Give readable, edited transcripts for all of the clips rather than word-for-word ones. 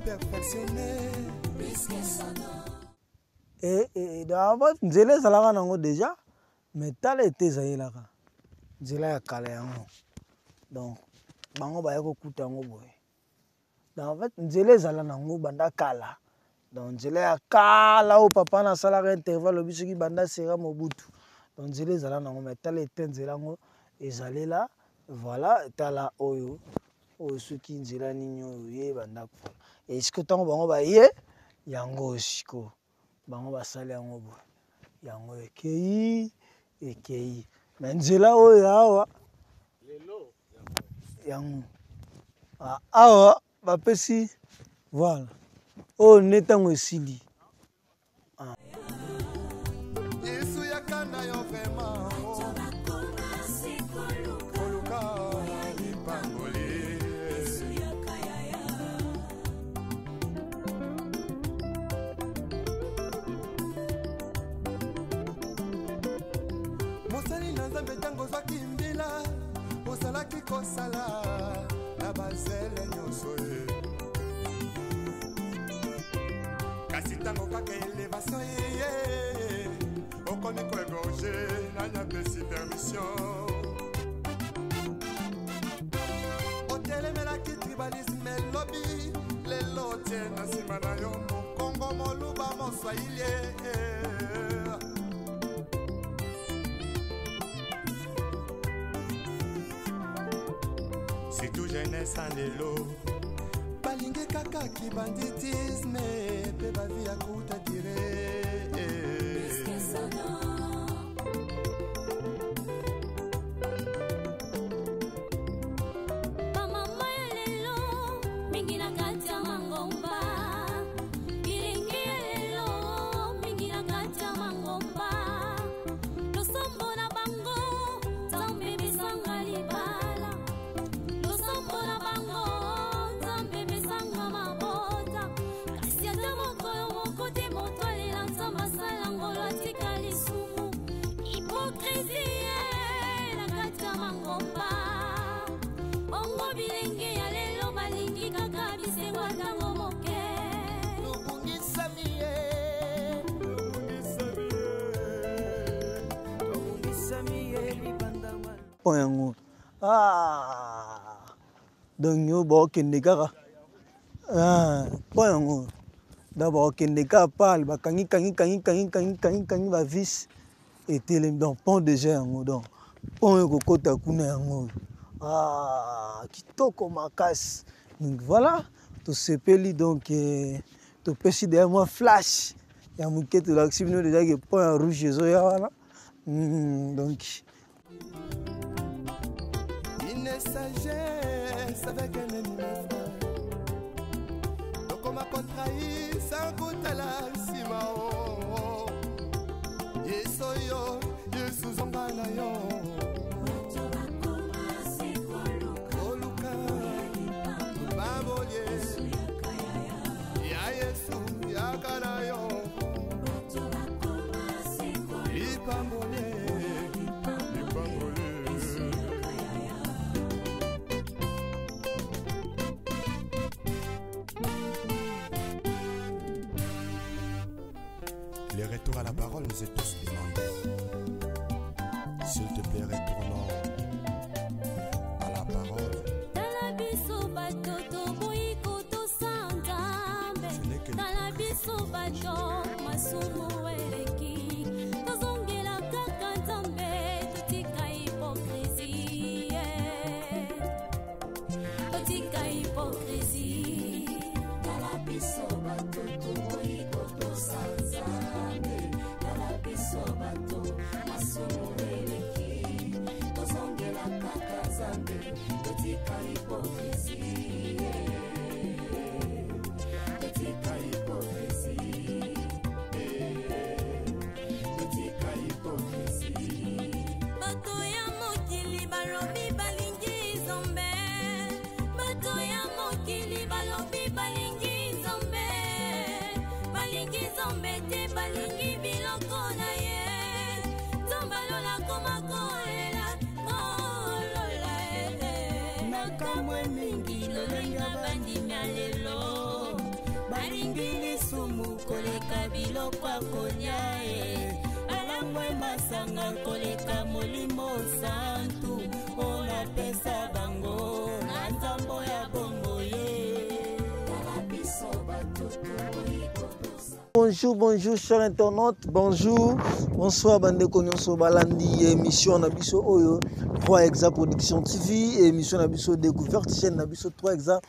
perfectionné. Et d'abord, nzela ezalaka nango déjà, mais tala ete ezalelaka nzela ya kala yango. Donc bango baya kokuta yango boye. Donc en fait nzela ezala nango banda kala. Donc nzela ya kala o papa na salaka intervalle obiso ki banda sera Mobutu. Donc nzela ezala nango, mais tala ete nzela yango ezalela, voilà, tala oyo oyo soki nzela nini oyo ye banda kola. Et siko tango bango ba ye yango siko bango basali yango boye yango ekei mais nzela oyo awa lelo yango awa bapesi voilà oyo nde ntango esili Yesu yakanda yo vraiment koluka lipangoli mosali na nzambe ntango ozwaki mbila ozalaki kosala na bazele nyonso ye kasi ntango kaka elevation yeye okoni koegorge nani apesi permission otelemelaki tribalisme elobi lelo tie na nsima na yo mokongo moluba moswahili surtout jeunesse en lelo balingi kaka kibanditisme pe bavi ya kuta dire yango donc yo bakende kaka po yango d'abord bakende kaka pale bakangi bavis etelemi donc pont déjà yango donc pont oyo kokota kuna yango kitoko makasi donc voilà tosepeli donc topesi derrière moi flash ya moke tolakisi bino déjà ke pont ya rouge ezoya wana donc sagesse avec un ennemi donc on m'a contrahi sans goûter la simao yesoyo yesu zonga na yo koluka babolie ya yesu yakana yo lipambole Les retours à la parole nous est tous demandés. S'il te plaît, retournons à la parole. Ce n'est que koleka biloko akolia alangwe masanga koleka molimo santu ona pesa bango na nzambo ya bongo ye biso batutu. Bonjour, bonjour, chers internautes, bonjour, bonsoir, bande konyoso balandi, émission Nabiso Oyo, 3 Exa Production TV, émission Nabiso Découverte, chaîne Nabiso 3 Exa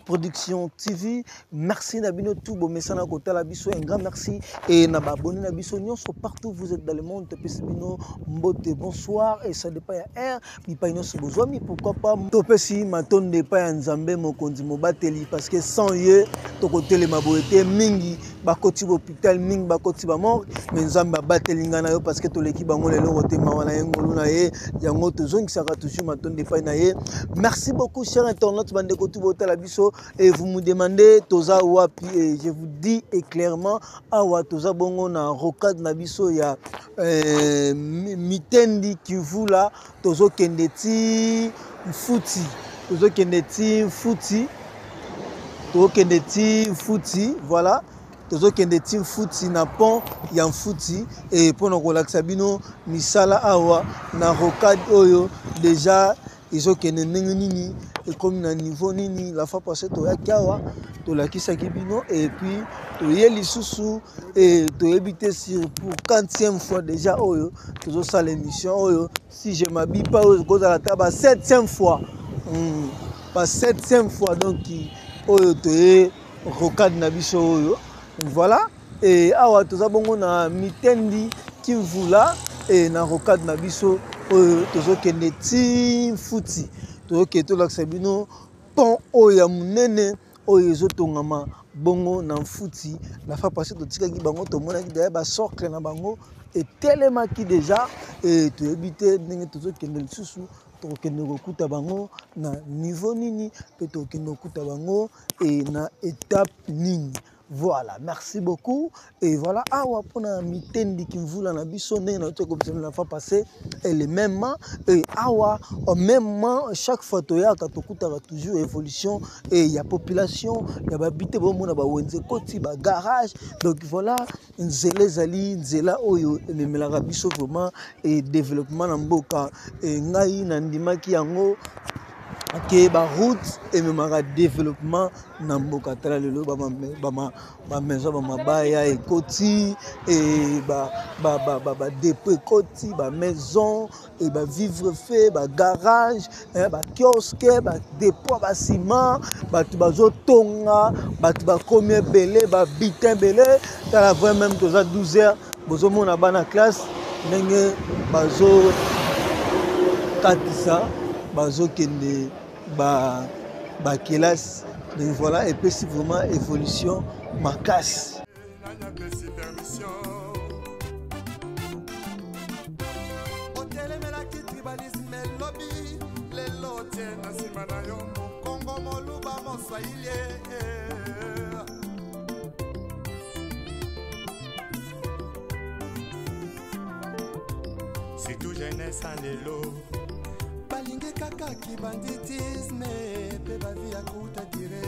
Production TV. Merci Nabino tout bon message à côté Nabiso, un grand merci et n'abonné Nabiso nyonso partout vous êtes dans le monde Pesibino mbote bonsoir et ça dépend ya mi pa nyonso besoin mi pourquoi pas topesi maton de pa nzambe mokonzi mobateli parce que sans ye to côté les maboete mingi bakoti hôpital mingi bakoti ba mort mais nzambe bateli ngana yo parce que to leki bango lelo rote mawana yengolu na ye yango tozongi saka toujours maton de pa na ye. Merci beaucoup chers internautes bande ko tout botala biso et vous me demandez toza wapi et je vous dis et clairement awa toza bongo na rocade na biso ya mitendi Kivu la tozo kendeti futi tozo kendeti futi tozo kendeti futi voilà tozo kendeti futi na pont ya futi et pour nous relaxer bino misala awa na rocade oyo déjà ils ont qu'un nini et comme un niveau nini la fois passée tu as kawa tu l'as kisa kibino et puis tu y es l'issou et tu habité sur pour 40e fois déjà oyo tu as ça l'émission oyo si je m'habille pas aux cause à la table 7e fois pas 7e fois donc oyo tu es rocade na biso oyo voilà et awa tu as bongo na mitendi qui voula et na rocade na biso tozo kende ti futi tozo keto laksa bino pont oya munene oyo ezotongama bongo na futi la fois passée to tikaki bango to mona ki derrière ba socle na bango et tellement qui déjà et to habité ndenge tozo kende lisusu to kende kokuta bango na niveau nini pe to kende kokuta bango et na étape nini. Voilà, merci beaucoup. Et voilà, awa pona mitendi qui voula na biso ndenge na to comme la fois passée et les mêmes et awa au même chaque fois to ya ka to kuta toujours évolution et il y a population, il y a habité bon mona ba wenze koti ba garage. Donc voilà, nzela zali nzela oyo ememela biso vraiment et développement na mboka et ngai na ndimaki yango que ba route et même développement na mboka tala lelo ba maison ba mabaya et koti et ba dépôt koti ba maison et ba vivre fait ba garage ba kiosque ba dépôt ba ciment ba bazo tonga ba combien belé ba bitin belé tala vraiment même toza 12h bozo mona bana classe ndenge bazo katisa bazo kende ba classe donc voilà et puis c'est vraiment évolution ma casse c'est tout jeunesse en l'élo balingi kaka ki banditisme pe ba vie akuta dire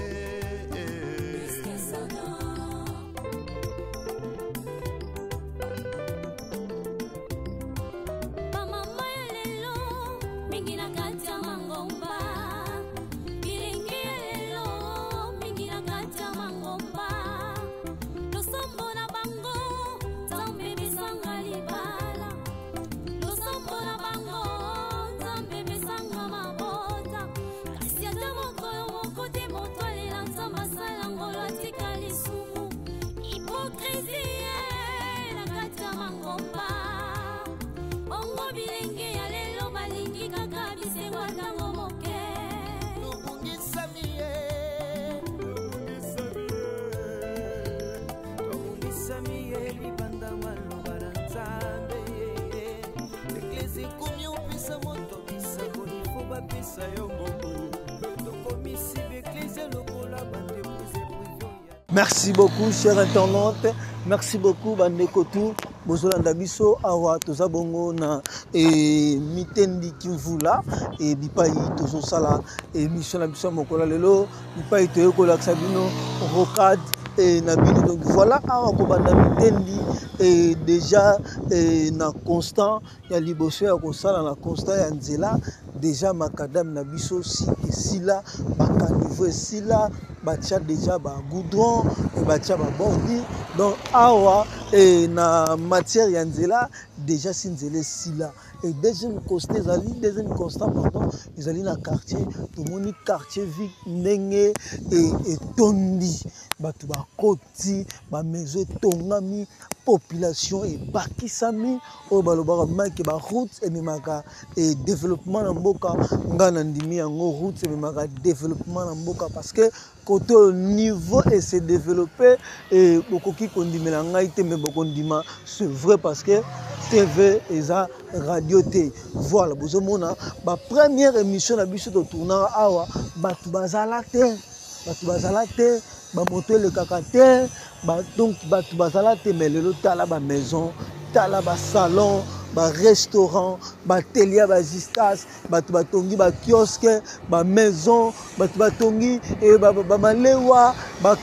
Merci beaucoup chers internautes, merci beaucoup Bandekotou, Bozolanda biso awa toza bongo na mitendi Kivu et bipai tozo sala émission na biso mokola lelo bipai toyekola sabino rocade et Nabino. Donc voilà, et déjà na constant, il y a liboso ya kosala na constant ya nzela déjà makadam na biso si et si là bakaniveau si là batia déjà ba goudron batia ba bordi donc awa et na matière ya nzela déjà si nzela si là et deuxième constat pardon ils allaient na quartier tout le monde quartier vite ndenge et tondi batu ba koti ba maison tongami population et bakisami au balobara maki ba route et memaka et développement na mboka ngana ndimi yango route et memaka développement na mboka parce que côté niveau et se développer et bokoki kondimela ngai te mais bokondima c'est vrai parce que TV et ça radio T voilà bozomona ba première émission na biso to tourna awa batu bazala te ba moto le kakate donc batu bazala te mais le tala ba maison tala ba salon ba restaurant ba télé ba gistas batu batongi ba kiosque ba maison batu batongi et ba malewa ba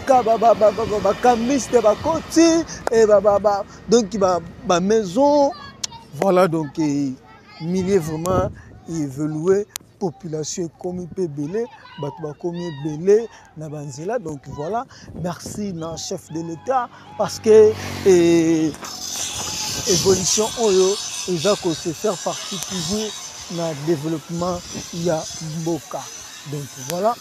kamiste ba koti et donc ba maison voilà donc milieu vraiment évolué population comme peut belé batba comme belé na banzela donc voilà merci na chef de l'état parce que évolution oyo déjà que se faire partie toujours na développement ya mboka donc voilà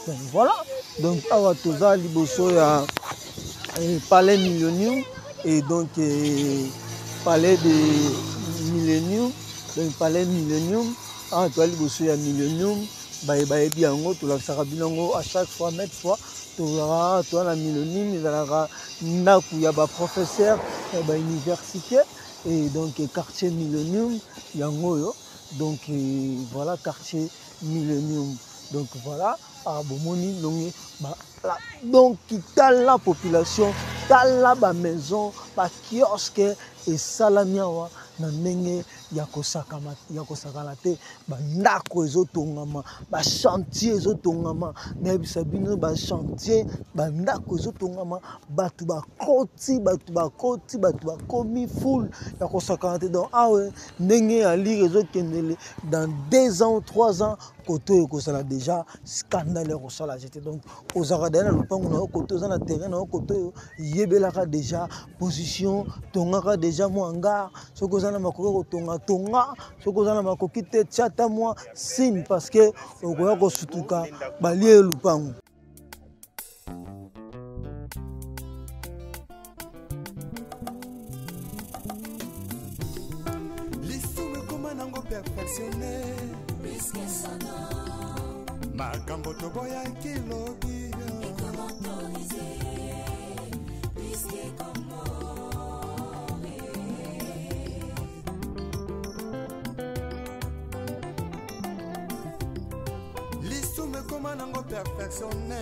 donc voilà donc awa toza liboso ya palais Millennium et donc palais de Millennium donc palais Millennium ah toi liboso ya Millennium bayebi yango tolakisaka binango à chaque fois mettre fois tozala toi na Millennium ezalaka ndaku ya ba professeur ya ba université et donc quartier Millennium yango yo donc voilà quartier Millennium donc voilà à bomoni longi donc dans la population dans la maison ba kiosque et salamiawa na ndenge ya kosakala te ba ndako ezotongama ba chantier ezotongama na bisabino ba chantier ba ndako ezotongama batu bakomi full ya kosakala te donc awe ndenge ya lire ezokendele dans 2 ans 3 ans côté ekosala déjà scandale ekosala jeté donc ozaka dana lupango na côté ozana terrain na côté yebelaka déjà position tongaka déjà mwanga soko ozana makoki tonga soko ozana makoki te tchata moi signe parce que okoya kosutuka balie lupango lisume koma nango perfectionné makambo toboyaki lobi lisume koma nango perfectionné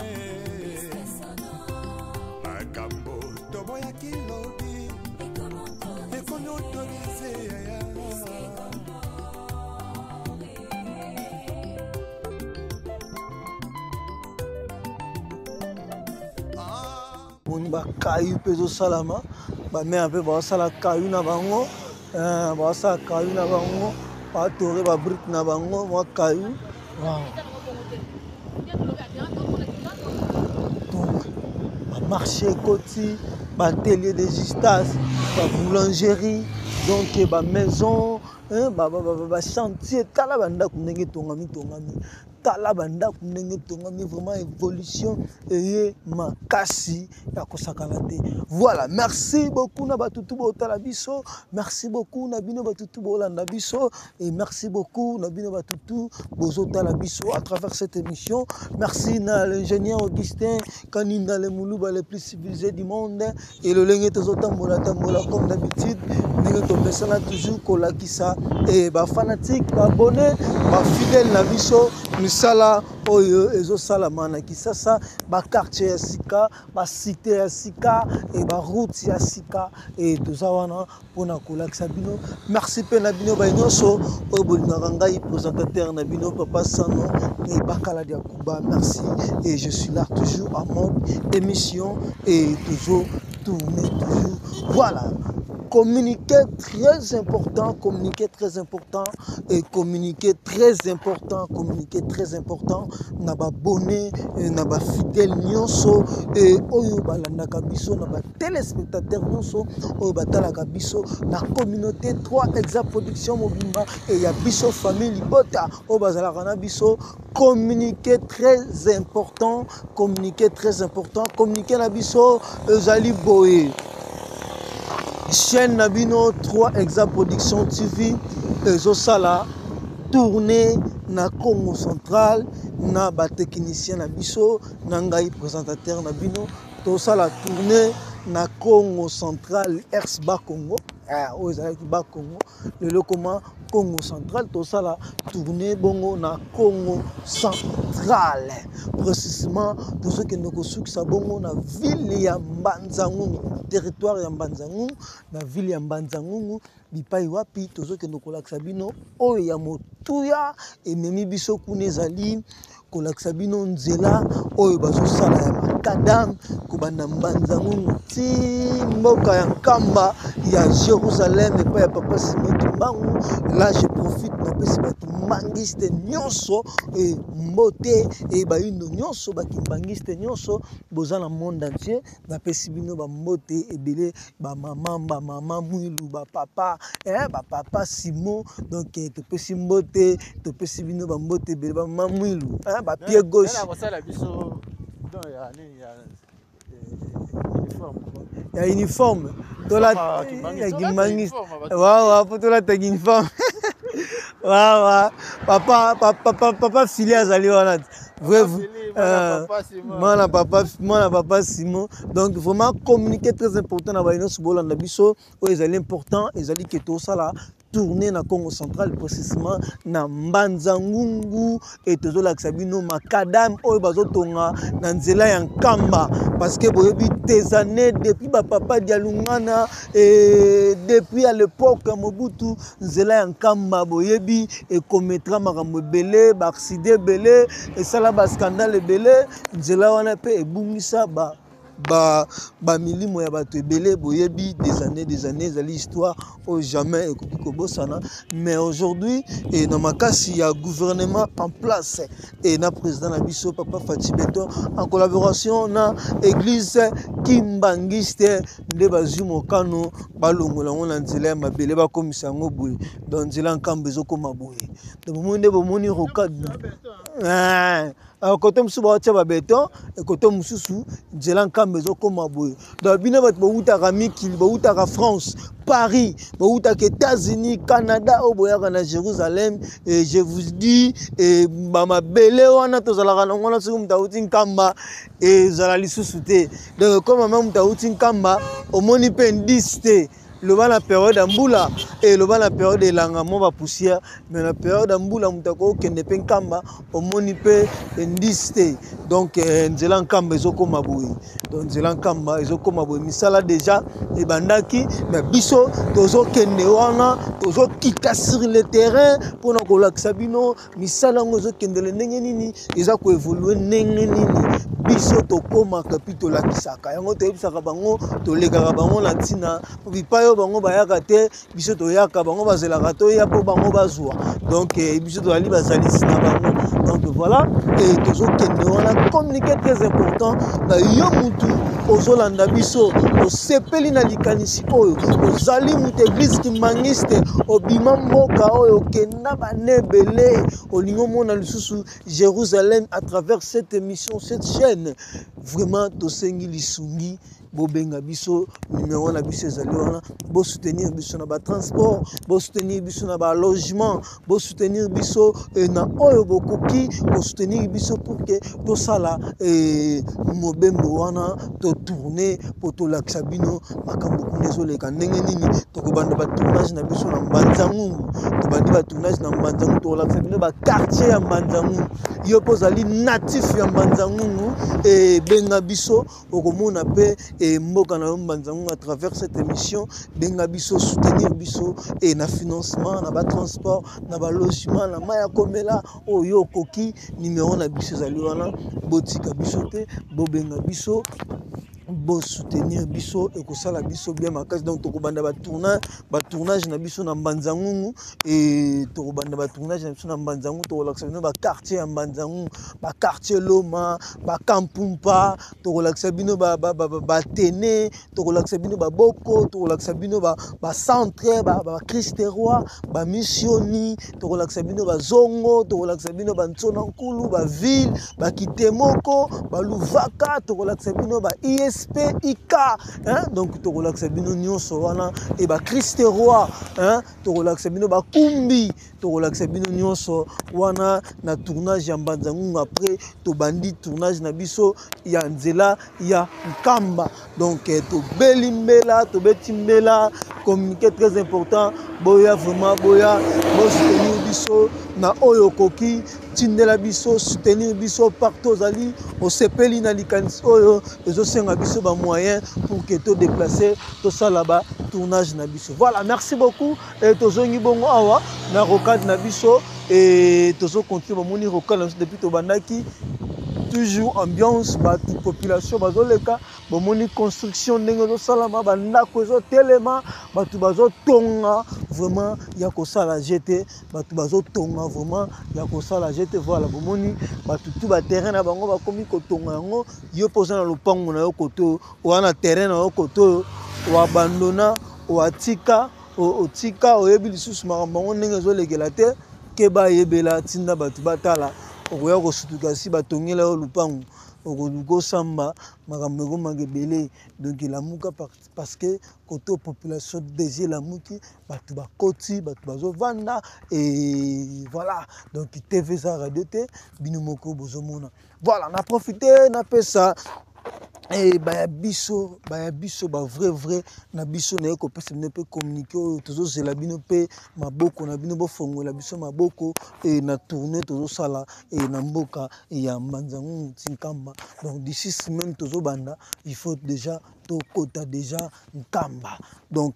makambo toboyaki lobi ekomi autorisé boni bakayu mpe ezosalama bamere mpe baosala kayu na bango baosala kayu na bango baatore babrike na bango mwa kayu donc bamarché ekoti batelier de justas baboulangerie donc bamaison bachantier tala bandako ndenge tongami tala bandako ndenge tongami vraiment évolution eye makasi ya kosakala te voilà merci beaucoup na batutu botala biso merci beaucoup na bino batutu bolanda biso et merci beaucoup na bino batutu bozotala biso à travers cette émission merci na l'ingénieur Augustin Kaninda le Muluba le plus civilisé du monde et le lenge tozotambola comme d'habitude ndenge oyo topesana toujours kolakisa bafanatique baabonné bafidèle na biso misala oyo ezosalama na Kisasa baquartier ya sika bacité ya sika baroute ya sika toza wana mpona kolakisa bino. Merci mpe na bino banyonso oyo bolingaka ngai présentateur na bino Papa Sano Bakala Diakouba. Merci et je suis là toujours en mode émission et toujours tourner toujours. Voilà. Communiquer très important et communiquer très important na ba abonné na ba fidèle nyonso et oyo balandaka biso na ba téléspectateurs nyonso oyo batalaka biso na communauté 3 Exa Production Mobimba et ya biso famille Libota oyo bazalaka na biso. Communiquer très important communiquer na biso ezali boye chaîne Nabino 3 Exa Production TV ezosala tourner na Congo central na ba technicien na biso na ngai présentateur na bino tosala tourner na Congo central ex ba Congo ozalaki ba Congo lelo comment Congo central tosala tourner bongo na Congo central précisément pour ceux qui ne connaissent pas bongo na ville ya Mbanzangungu territoire ya Mbanzangungu na ville ya Mbanzangungu bipai wapi tozo ke nokolakisa bino oyo ya motuya ememi biso kuna ezali kolakisa bino nzela oyo bazosala ya makadam kobanda Mbanzangungu ti mboka ya nkamba ya Jérusalem epai ya Papa Simon Kimbangu. Là je profite na pesi bato mangiste nyonso mbote bayindo nyonso bakimbangiste nyonso boza na monde entier na pesi bino ba mbote ebele ba mama mwilu ba papa Simon donc te pesi mbote te pesi bino ba mbote ebele ba mama mwilu ba pied gauche ya uniforme tola ya gimbangiste waaw pour tola ta uniforme waaw papa fili azali wana vrai mana papa Simon. Donc vraiment communiquer très important na baino subolanda biso o ezali important ezali que to sala tourner na Congo central précisément na Mbanzangungu et tozolakisa bino makadam oyo bazotonga na nzela ya nkamba parce que boyebi des années depuis papa Dialungana et depuis à l'époque Mobutu nzela ya nkamba boyebi et commettra makambo belé ba accident belé et sala ba scandale belé nzela wana pe ebungisa ba milimo ya bato ebele boyebi des années ezali histoire au jamais ekoki kobosana. Mais aujourd'hui et na makasi ya gouvernement en place et na président na biso Papa Faci Beton en collaboration na église kimbangiste nde bazwi mokano balongola ngo na nzela ya mabele bakomisa yango boye donc nzela nkambo ezokoma boye nde bomoni rocade côté mususu baotia babeton côté mususu nzela nkambo ezokoma boye donc bino bato bautaka mikili bautaka France Paris bautaka États-Unis Canada oyo boyaka na Jérusalem et je vous dis bamabele wana tozalaka nango wana soki moto auti nkamba ezala lisusu te donc comme mama moto auti nkamba omoni mpe indice te loba na période ya mbula et loba na période elanga mo ba poussière mais na période ya mbula mutako kende pe nkamba omoni pe indice te donc nzela nkamba ezokoma boye donc nzela nkamba ezokoma boye misala déjà ebandaki mais biso tozokende wana tozokita sur le terrain pona kolakisa bino misala ngo ezokendele ndenge nini eza ko évoluer ndenge nini biso tokoma kapito lakisaka yango toyebisaka bango tolekaka bango na ntina bipayo bango bayaka te biso toyaka bango bazelaka toya po bango bazwa donc biso tozali bazalisi na bango donc voilà et tozokende wana communiquer très important na yo mutu ozolanda biso osepeli na likanisi oyo ozali mutu église kimbangiste obima mboka oyo okenda banebele olingo mona lisusu Jérusalem à travers cette émission cette chaîne vraiment tosengi lisungi bobenga biso numéro na biso ezali wana bo soutenir biso na ba transport bo soutenir biso na ba logement bo soutenir biso na oyo bokoki bo soutenir biso pour que to sala mobembo wana to tourner pour to laksa bino makambo kunezo leka ndenge nini to ko banda ba tournage na biso na Mbanzangungu to bandi ba tournage na Mbanzangungu to laksa bino ba quartier ya Mbanzangungu yo pozali natif ya Mbanzangungu benga biso okomona pe mboka na Mbanzangungu à travers cette émission benga biso soutenir biso na financement na ba transport na ba logement na maya komela oyo koki numéro na biso ezali wana botika biso te bobenga biso bo soutenir biso et que ça la biso bien makasi donc to kobanda ba tournage na biso na Mbanzangungu et to kobanda ba tournage na biso na Mbanzangungu to relaxa bino ba quartier ya Mbanzangungu ba quartier Loma ba Kampumpa to relaxa bino ba Tene to relaxa bino ba Boko to relaxa bino ba centre ba Christ-Roi ba Missioni to relaxa bino ba Zongo to relaxa bino ba Ntsona-Nkulu ba ville ba Kitemoko ba Luvaka to relaxa bino ba ISPIK hein donc to relaxa bino nyonso wana et ba Christ-Roi hein to relaxa bino ba Kumbi to relaxa bino nyonso wana na tournage ya Mbanzangungu après to bandi tournage na biso ya nzela ya Nkamba donc to belimbela to betimbela communiqué très important boya vraiment boya bo soutenir biso na oyo koki tindela biso soutenir biso partout zali au sepeli na likanisi oyo ezosenga biso ba moyen pour que to déplacer to ça là-bas tournage na biso. Voilà, merci beaucoup et tozongi bongo awa na rocade na biso et tozo continuer moni rocade depuis to bandaki toujours ambiance ba population bazoleka bomoni construction ndenge zo salama bandako zo telema batu bazo tonga vraiment ya ko sala jeté batu bazo tonga vraiment ya ko sala jeté voilà bomoni batu tout ba terrain na bango ba komi ko tonga yango yo poza na lopango na yo koto wana terrain na yo koto wa abandona wa tika otika oyebi lisusu makambo ndenge zo legela te ke ba yebela tinda batu batala okoya kosutuka si batongela yo lupango okoluka samba makambo ekomaka donc lamuka parce que koto population désir lamuki batu bakoti batu bazovanda et voilà donc TV za radio te bino moko bozomona voilà na profiter na pesa et baya biso ba vrai na biso na ko pesa ne peut communiquer tozo zela bino pe maboko na bino bo fongola biso maboko et na tourner tozo sala et na mboka ya Mbanzangungu Nkamba donc d'ici semaine tozo banda il faut déjà to kota déjà Nkamba donc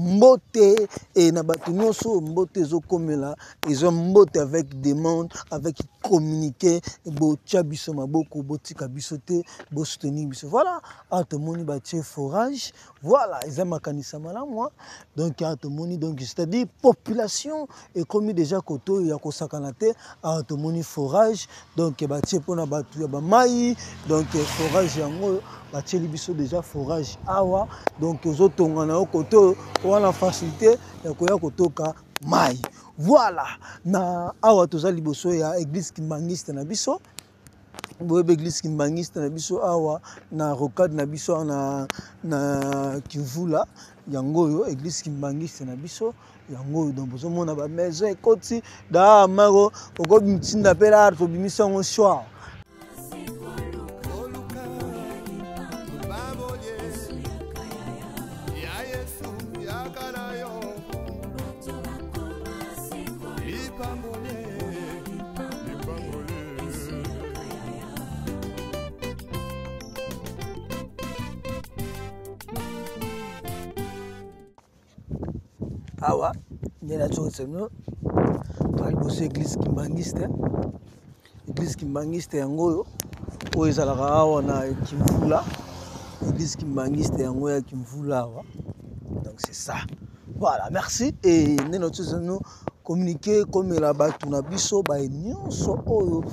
mbote et na batu nyonso mbote zo komela ils ont mbote avec demande avec communiquer bo tia biso maboko botika biso te bo soutenir biso voilà atomoni ba tie forage voilà ils ont makanisa malamu donc atomoni donc c'est-à-dire population et comme déjà koto ya kosakana te atomoni forage donc ba tie pona batu ya ba mai donc forage yango batie biso déjà forage awa donc ozotonga na koto wana facilité ya koya kotoka mai voilà na awa toza liboso ya église kimbangiste na biso boyebe église kimbangiste na biso awa na rocade na biso na Kivula yango yo église kimbangiste na biso yango donc bozomona ba maison ekoti da maro okobimtinda pela arto bimisa ngo soir awa nena tsotseno tali bosse église kimbangiste yango yo oyo ezalaka awa na Kimvula église kimbangiste yango ya Kimvula awa donc c'est ça voilà merci et nena tsotseno communiquer comme la batu na biso ba nyonso oyo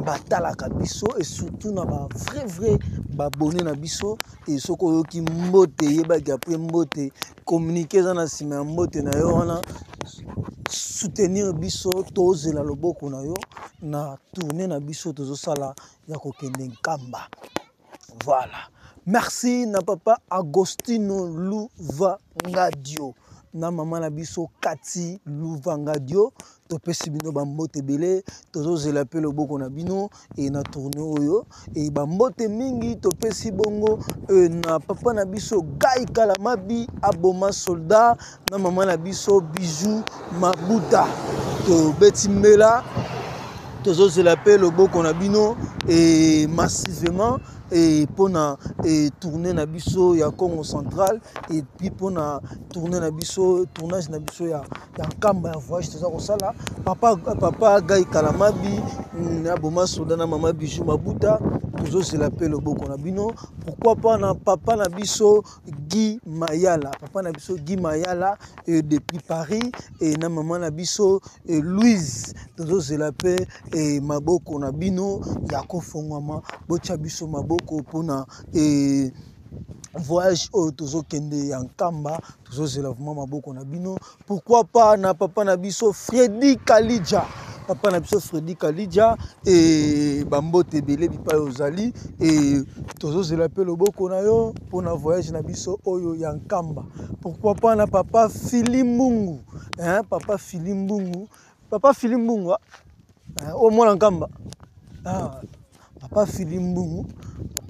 batalaka biso et surtout na ba vrai ba abonné na biso et soko yo ki mbote yebaki après mbote communiquer za na sima mbote na yo wana soutenir biso tozela loboko na yo na tourner na biso tozo sala ya kokende Nkamba voilà Merci na papa Agostino Louvangadio. Na maman na biso Kati Louvangadio. Topesi bino bambote belé. Tozo zelape le boko na bino. Et na tourné oyo. Et bambote mingi topesi bongo. Na papa na biso Gai Kalamabi Aboma Soldat. Na maman na biso Bijou Mabuta. To beti mbela. Tozo zelape le boko na bino. Et massivement. Et pour tourner na biso ya Congo central et puis pour tourner na biso tournage na biso ya kamba ya voyage toza ko sala papa Gai Kalamabi na Boma Soda na mama Bijou Mabuta tozo se l'appelle boko na bino. Pourquoi pas na papa na biso Guy Mayala depuis Paris et na maman na biso Louise tozo se l'appelle et maboko na bino ya kofongwama bocha biso maboko pona et voyage au tozo kende en kamba tozo zela vraiment maboko na bino. Pourquoi pas na papa na biso Freddy Kalidja et bambote belé bipa ozali et tozo zela pe loboko na yo pona voyage na biso oyo ya nkamba. Pourquoi pas na papa Filimbungu papa Filimbungu au moins nkamba Papa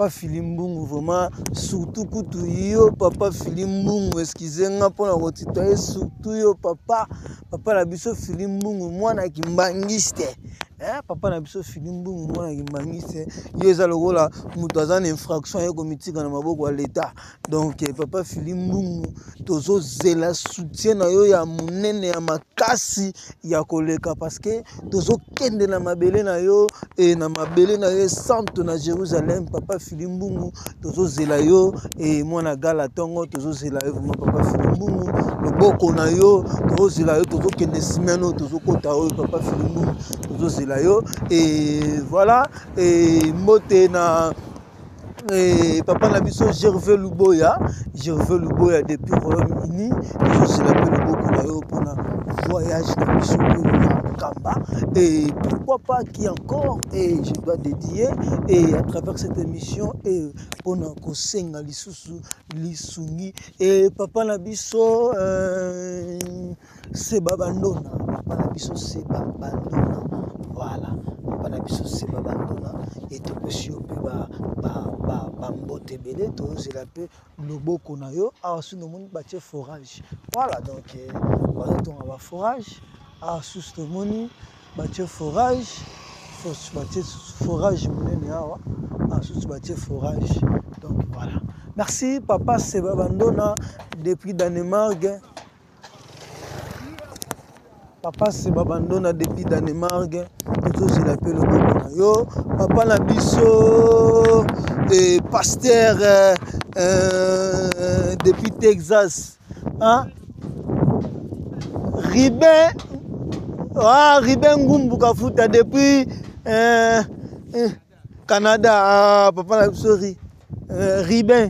Filimbungu vraiment surtout kutu yo papa Filimbungu excusez-moi pour la retitoyer surtout yo papa la biso Filimbungu mwana kimbangiste papa na biso Filimbungu mwana kimbangiste yo eza lokola mutu aza na infraction yo komitika na maboko ya l'état donc papa Filimbungu tozo zela soutien na yo ya munene ya makasi ya koleka parce que tozo kende na mabele na yo et na mabele na yo centre na Jérusalem papa Filimbungu tozo zela yo et mwana gala tongo tozo zela yo vraiment papa Filimbungu loboko na yo tozo zela yo tozo kende simeno tozo kota yo papa Filimbungu tozo zela yo et voilà et mote na papa na biso Gervais Luboya depuis Royaume-Uni tozo zela pe loboko na yo pona voyage na biso Kamba et pourquoi pas qui encore et je dois dédier et à travers cette émission et pour kosenga lisusu lisungi et papa na biso Seba Bandona voilà papa na biso Seba Bandona et to pesio pe ba mbote belé to zela pe loboko na yo asu no moni batie forage voilà donc voilà donc on va forage sous le moni batie forage monene awa sous batie forage donc voilà merci papa Seba Bandona depuis Danemark tout se l'appelle le yo papa na biso et pasteur depuis Texas Ribin Ngumbu Kafuta depuis Canada papa la biso Ribin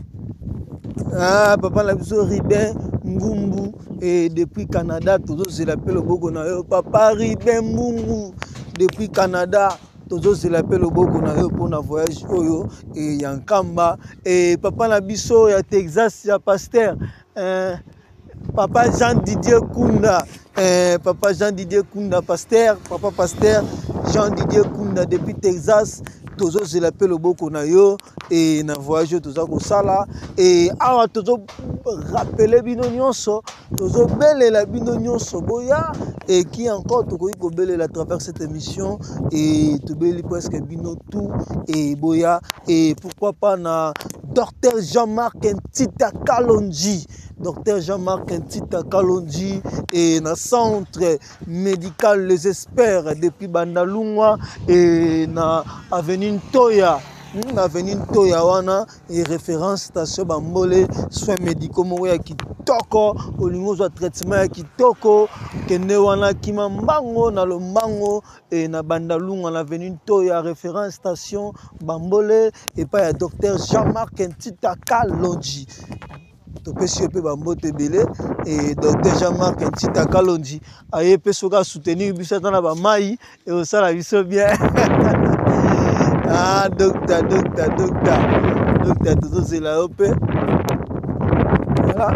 papa la biso Ribin Ngumbu et depuis Canada toujours se l'appelle boko na yo papa Ribin Ngumbu depuis Canada toujours se l'appelle boko na yo pour na voyage oyo et yankamba et papa la biso ya Texas ya pasteur papa Jean Didier Kunda pasteur papa pasteur Jean Didier Kunda depuis Texas tozo se l'appelle boko na yo et na voyage toza ko sala et awa tozo rappeler bino nyonso tozo belela bino nyonso boya et qui encore to ko belela à travers cette émission et to beli presque bino tout et boya et pourquoi pas na docteur Jean-Marc Ntita Kalonji et na centre médical Les Experts depuis Bandalungwa et na avenue Ntoya wana et référence station Bambole soins médicaux moya kitoko olingo zo traitement ya kitoko kende wana kimambango na lombango et na Bandalungwa na avenue Ntoya référence station Bambole et pas ya docteur Jean-Marc Ntita Kalonji topesi pe bambote belé et docteur Jean-Marc Ntita Kalonji aye pe soka soutenir biso na ba mai et au sala biso bien Ah, docteur, tout ça c'est la OP. Voilà.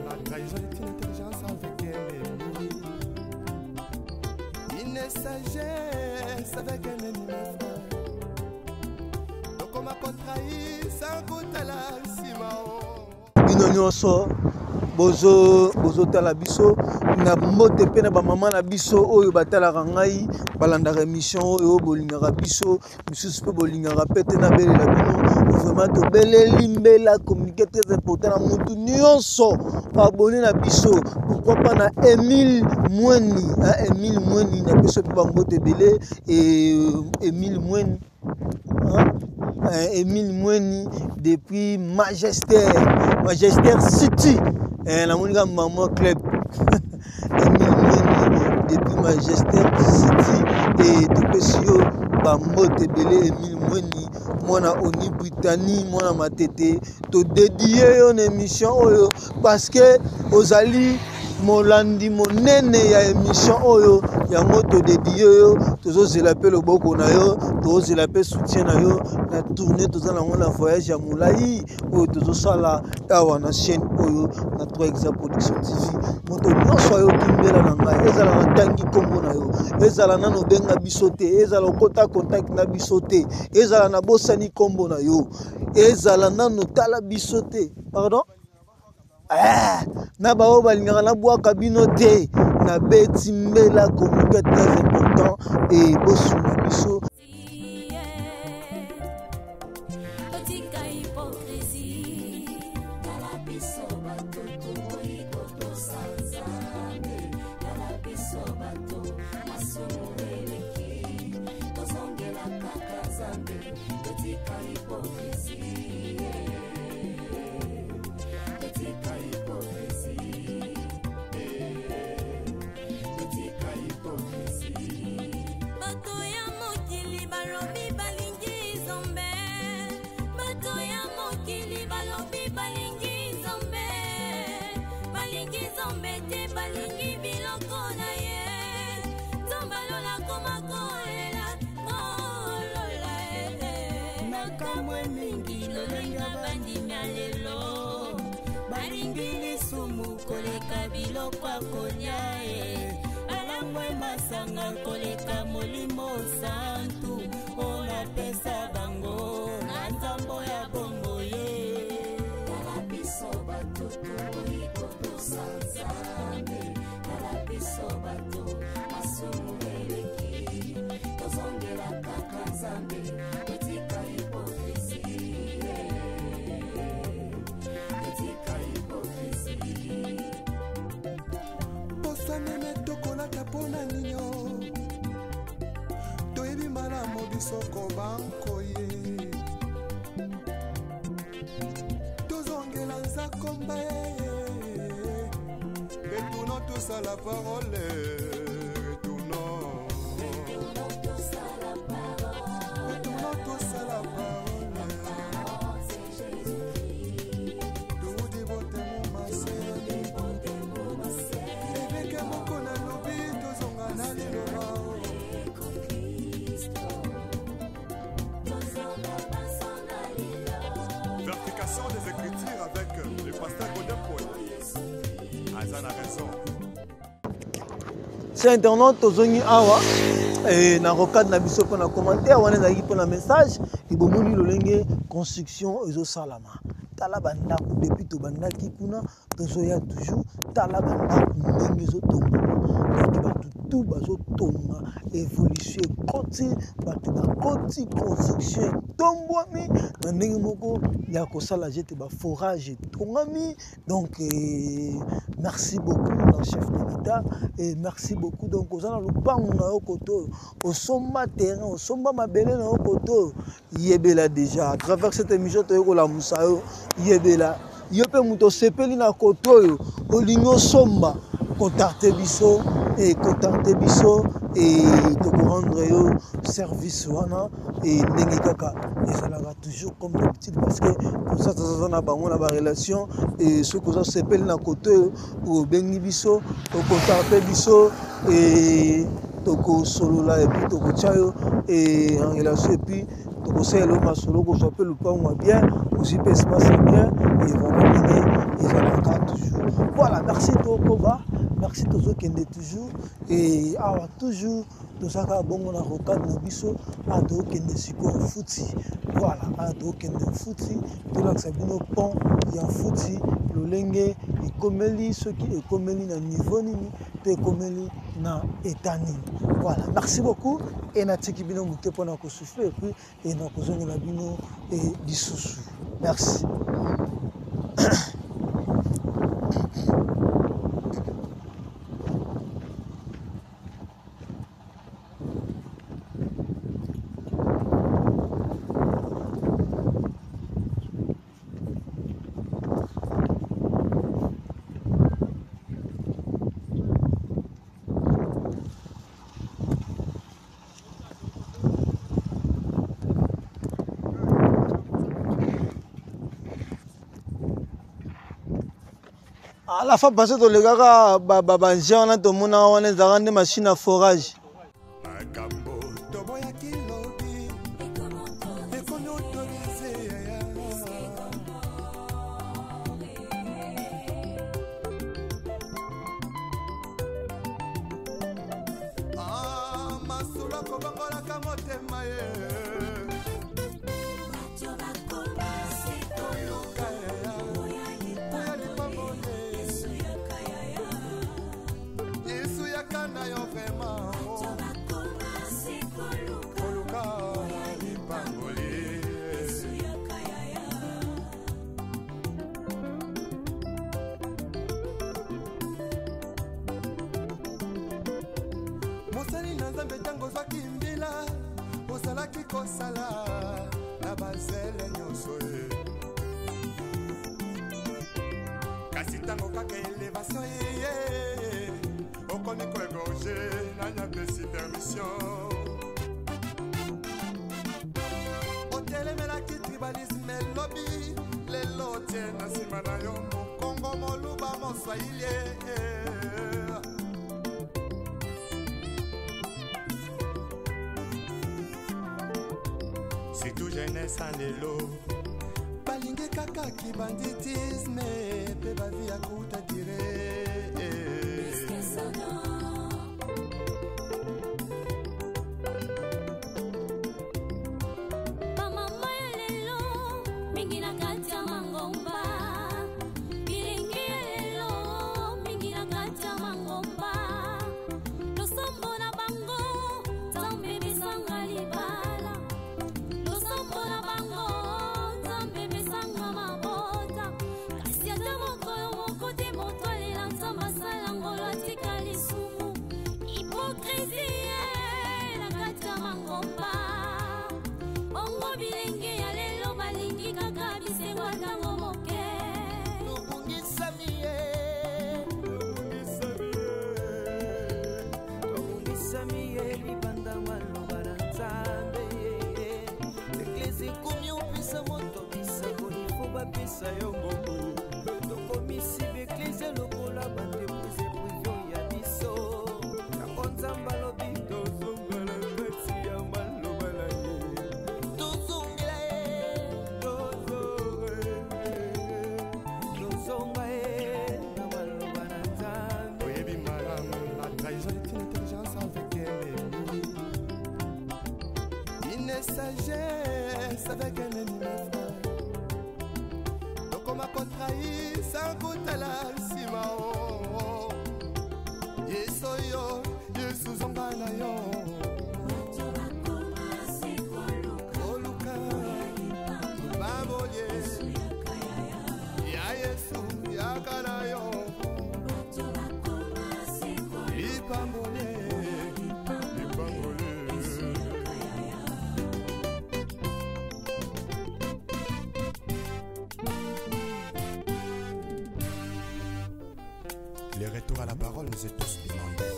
La trahison est une intelligence avec un ennemi. Une sagesse avec un ennemi. Donc on m'a contrahi sans goûter la ciment. Bino nyonso bozo tala biso na mbote pe na ba mama na biso oyo batalaka ngai balandaka émission oyo bolingaka biso misusu pe bolingaka pete na belela bino vraiment tobeleli mbela communiqué très important na mutu nyonso abonné na biso pourquoi pas na Emile Mweni na biso pe bambote belé et Emile Mweni Emile Mweni depuis Majesté City la monika maman club Emile Mweni depuis Majesté City et topesio bambote belé Emile Mweni mwana Oni Britannie mwana matete to dédié yon émission oyo parce que ozali molandi monene ya émission oyo yango to dédié yo tozozela pe loboko na yo tozozela pe soutien na yo na tournée tozala ngo na voyage ya molai oyo tozosala awa na chaîne oyo na 3 Production TV moto nyonso oyo kimbela na ngai ezala na tangi kombo na yo ezala nano benga biso te ezala okota contact na biso te ezala na bosani kombo na yo ezala nano tala biso te pardon na bao balingaka na bwaka bino te na beti mbela communiqué très important et bosuna biso Kwa konya alangwe masanga koleka molimo santu ona pesa bango na nzambo ya bongo ye kala biso batutu ikoto sanzambe kala biso batu masumu eleki tozongela kaka nzambe etika hipokrisi etika hipokrisi Nene tokolaka pona nino toyebi malamu bisoko banko ye tozongela nzakomba retournons tous à la parole retournons tous à la parole Vertication des Écritures avec le pasteur Godin Poy. Azan a raison. c'est internaute tozongi awa na rocade na biso pour na commentaire wana ezalaki pour na message ibomoni lolenge construction ezosalama tala bandako depuis tobandaki kuna tozoya toujours tala bandako ndenge ezotongama donc bato tu bazotonga évolution ekoti bato bakoti construction etombwami na ndenge moko ya kosala jete baforage etongami donc merci beaucoup na chef de l'État et merci beaucoup donc oza na lopango na yo koto oyo osomba terrain osomba mabele na yo koto oyo yebela déjà à travers cette émission toyekolamusa yo yebela yo mpe moto osepeli na koto oyo olingi osomba contacte biso et tokorendre yo service wana et ndenge kaka ezalaka toujours comme d'habitude parce que kosasaza na bango na barelation et soki osepeli na koto oyo obengi biso ocontacte biso et tokosolola epuis tokotia yo en relation epuis tokosalela yo masolo kozwa mpe lupango ya bien aussi mpe espace ya bien et vraiment ndenge ezalaka toujours. Voilà, merci tokoba, merci tozokende toujours et awa toujours tozaka bongo na rocade na biso a tokende sikoyo futi. Voilà, a tokende futi tolakisa bino pont ya futi lolenge ekomeli soki ekomeli na niveau nini to ekomeli na état nini. Voilà, merci beaucoup et natiki bino moke mpona kosouffle et puis et na kozongela bino et lisusu. Merci. À la fin, parce que les gars, on a des machines à forage. Kosala na bazele nyonso ye kasi ntango kaka elevation ye okomi koegorge nanya pesi permission otelemelaki tribalisme elobi lelo tie na nsima na yo mokongo moluba moswahili c'est tout jeunesse en lelo balingi kaka ki banditisme pe bavi ya kuta dire sagesse avec un ennemi frère. Donc on m'a contrahi sans goûter la simao. Yesoyo, Yesuzongana yo. Oluka, Baboye, Ya Yesu, Yakana yo. Ipambole. Les retours à la parole nous est tous demandés.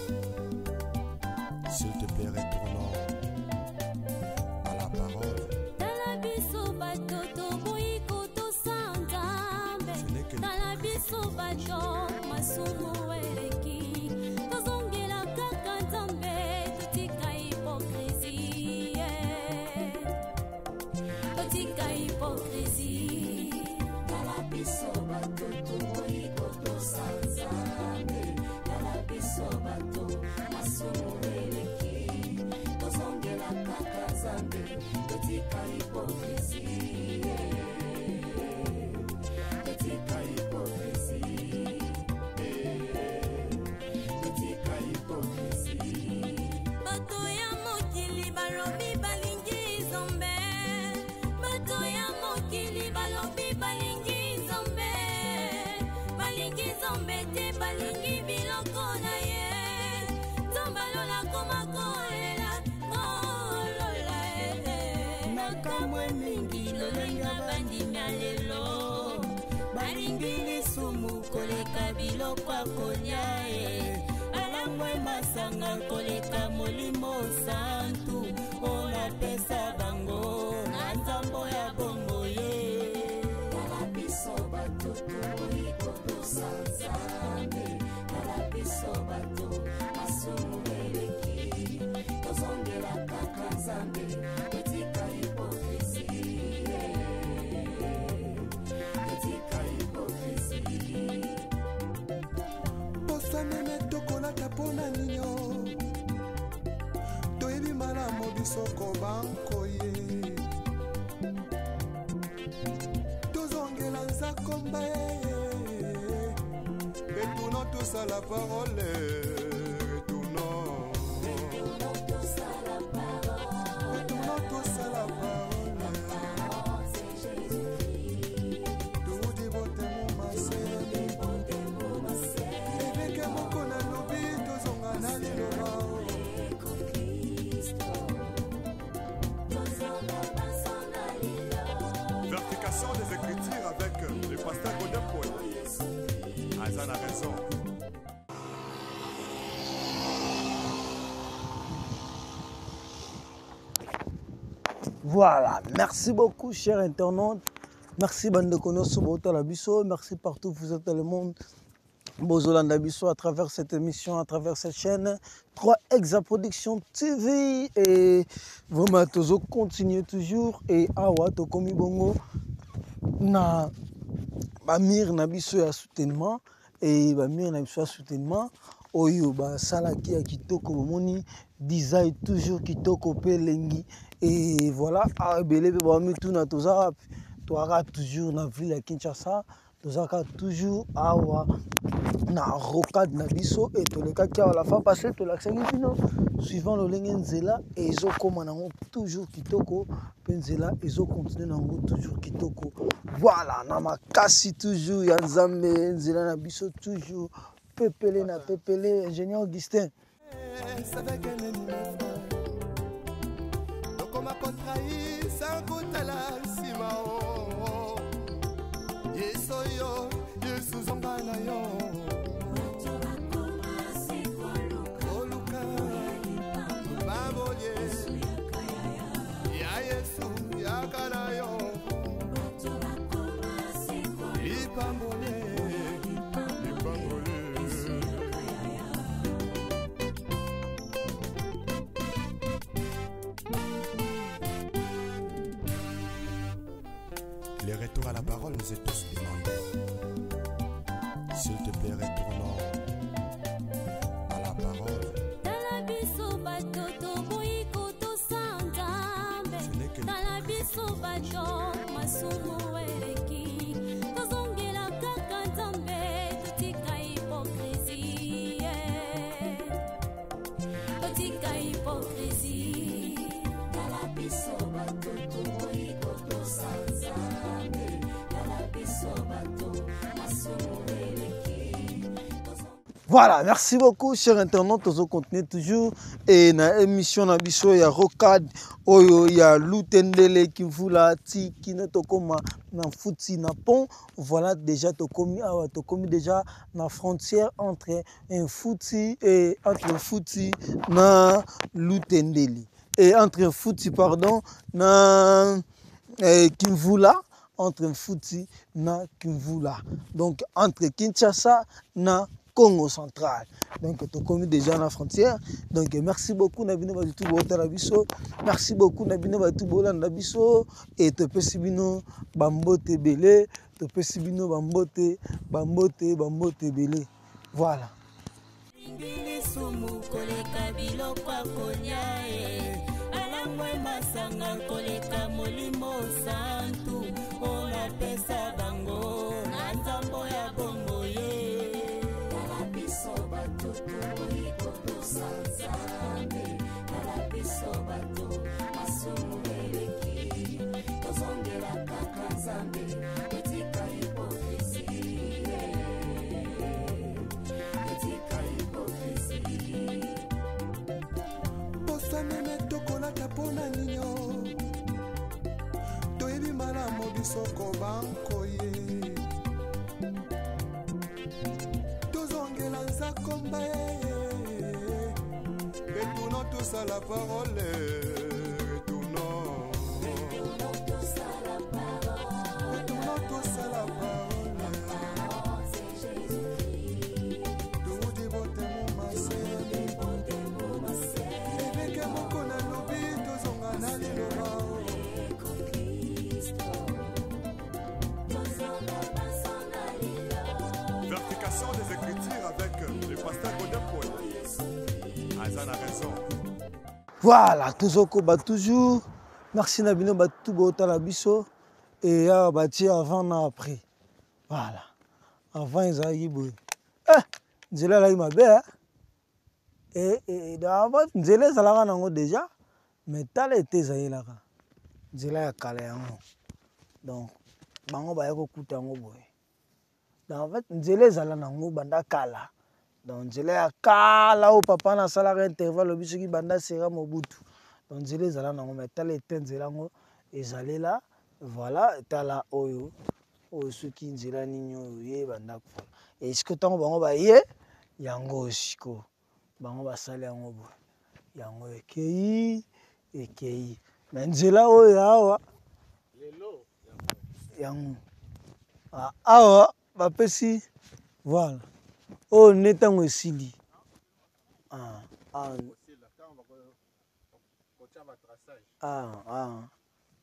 S'il te plaît, retournons à la parole. koleka biloko akolia alangwe masanga koleka molimo santu olapesa bango na nzambo ya bongo ye kala biso bato toikotosa nzambe kala biso bato masumu eleki tozongela kaka nzambe etika hipokrisi meme tokolata mpona nino toyebi malamu bisoko bankoye tozongela nzakomba retournons tous à la parole retournons tous à la parole Vertication des Écritures avec le pasteur Godin Paul. Azan a raison. Voilà, merci beaucoup chers internautes. Merci bande konoso bota la biso, merci partout où vous êtes dans le monde. Bozolanda biso à travers cette émission, à travers cette chaîne 3Exa Production TV et vraiment tozo continue toujours et awa to komi bongo na bamir na biso ya soutènement et bamir na biso ya soutènement oyo ba salaki ya kitoko bomoni design toujours kitoko pe lengi et voilà abele be ba mitu na toza toara toujours na ville ya Kinshasa tozaka toujours awa na rocade na biso et toleka kia la fin passée to l'accès bino suivant le lenge nzela et ezo koma nango toujours kitoko penzela ezo continuer nango toujours kitoko voilà na makasi toujours ya nzambe nzela na biso toujours pepele na pepele ingénieur Augustin tokoma contrai sans kotala nsima yeso yo yesu zonga na yo Le retour à la parole nous est tous demandé. S'il te plaît, retournons à la parole. Voilà, merci beaucoup chers internautes, nous continuons toujours et na émission na biso ya rocade oyo ya Lutendele Kimvula ti kino tokoma na futi na pont. Voilà déjà tokomi déjà na frontière entre un futi et entre futi na Lutendele et entre futi pardon na Kimvula entre futi na Kimvula donc entre Kinshasa na Congo central. Donc, tu commis déjà à la frontière. Donc, merci beaucoup, Nabino Batutu Botarabiso. Merci beaucoup, Nabino Batutu Bolandabiso. Et te pesibino Bambote Belé. Te pesibino Bambote Belé. Voilà. Soko banko ye tozongela nzakomba retournons tous à la parole retournons tous à la parole c'est Jésus-Christ tout dévoté mon massé éveke moko na lobi tozonga na liloba des Écritures avec le pasteur Godin. Azan a raison. Voilà, toujours. Merci Nabino Batutu Botarabiso. Et bâti avant et après. Voilà. Avant ils ont eu. Nzela là il m'a bien. Et d'abord Nzela ça l'a nango déjà. Mais tal était ça là. Nzela ya kala yango. Donc bango ba yako kuta ngo boy. En fait, nzela ezala nango banda kala. Donc nzela ya kala o papa na sala intervalle biso ki banda sera mobutu. Donc nzela ezala nango mais tala etenzela ngo ezalela voilà tala oyo soki nzela nini oyo ye banda ko. Et ce que tango bango ba ye yango siko. Bango ba sala yango bo. Yango ekei. Mais nzela oyo awa lelo yango. Awa bapesi voilà oh netango esili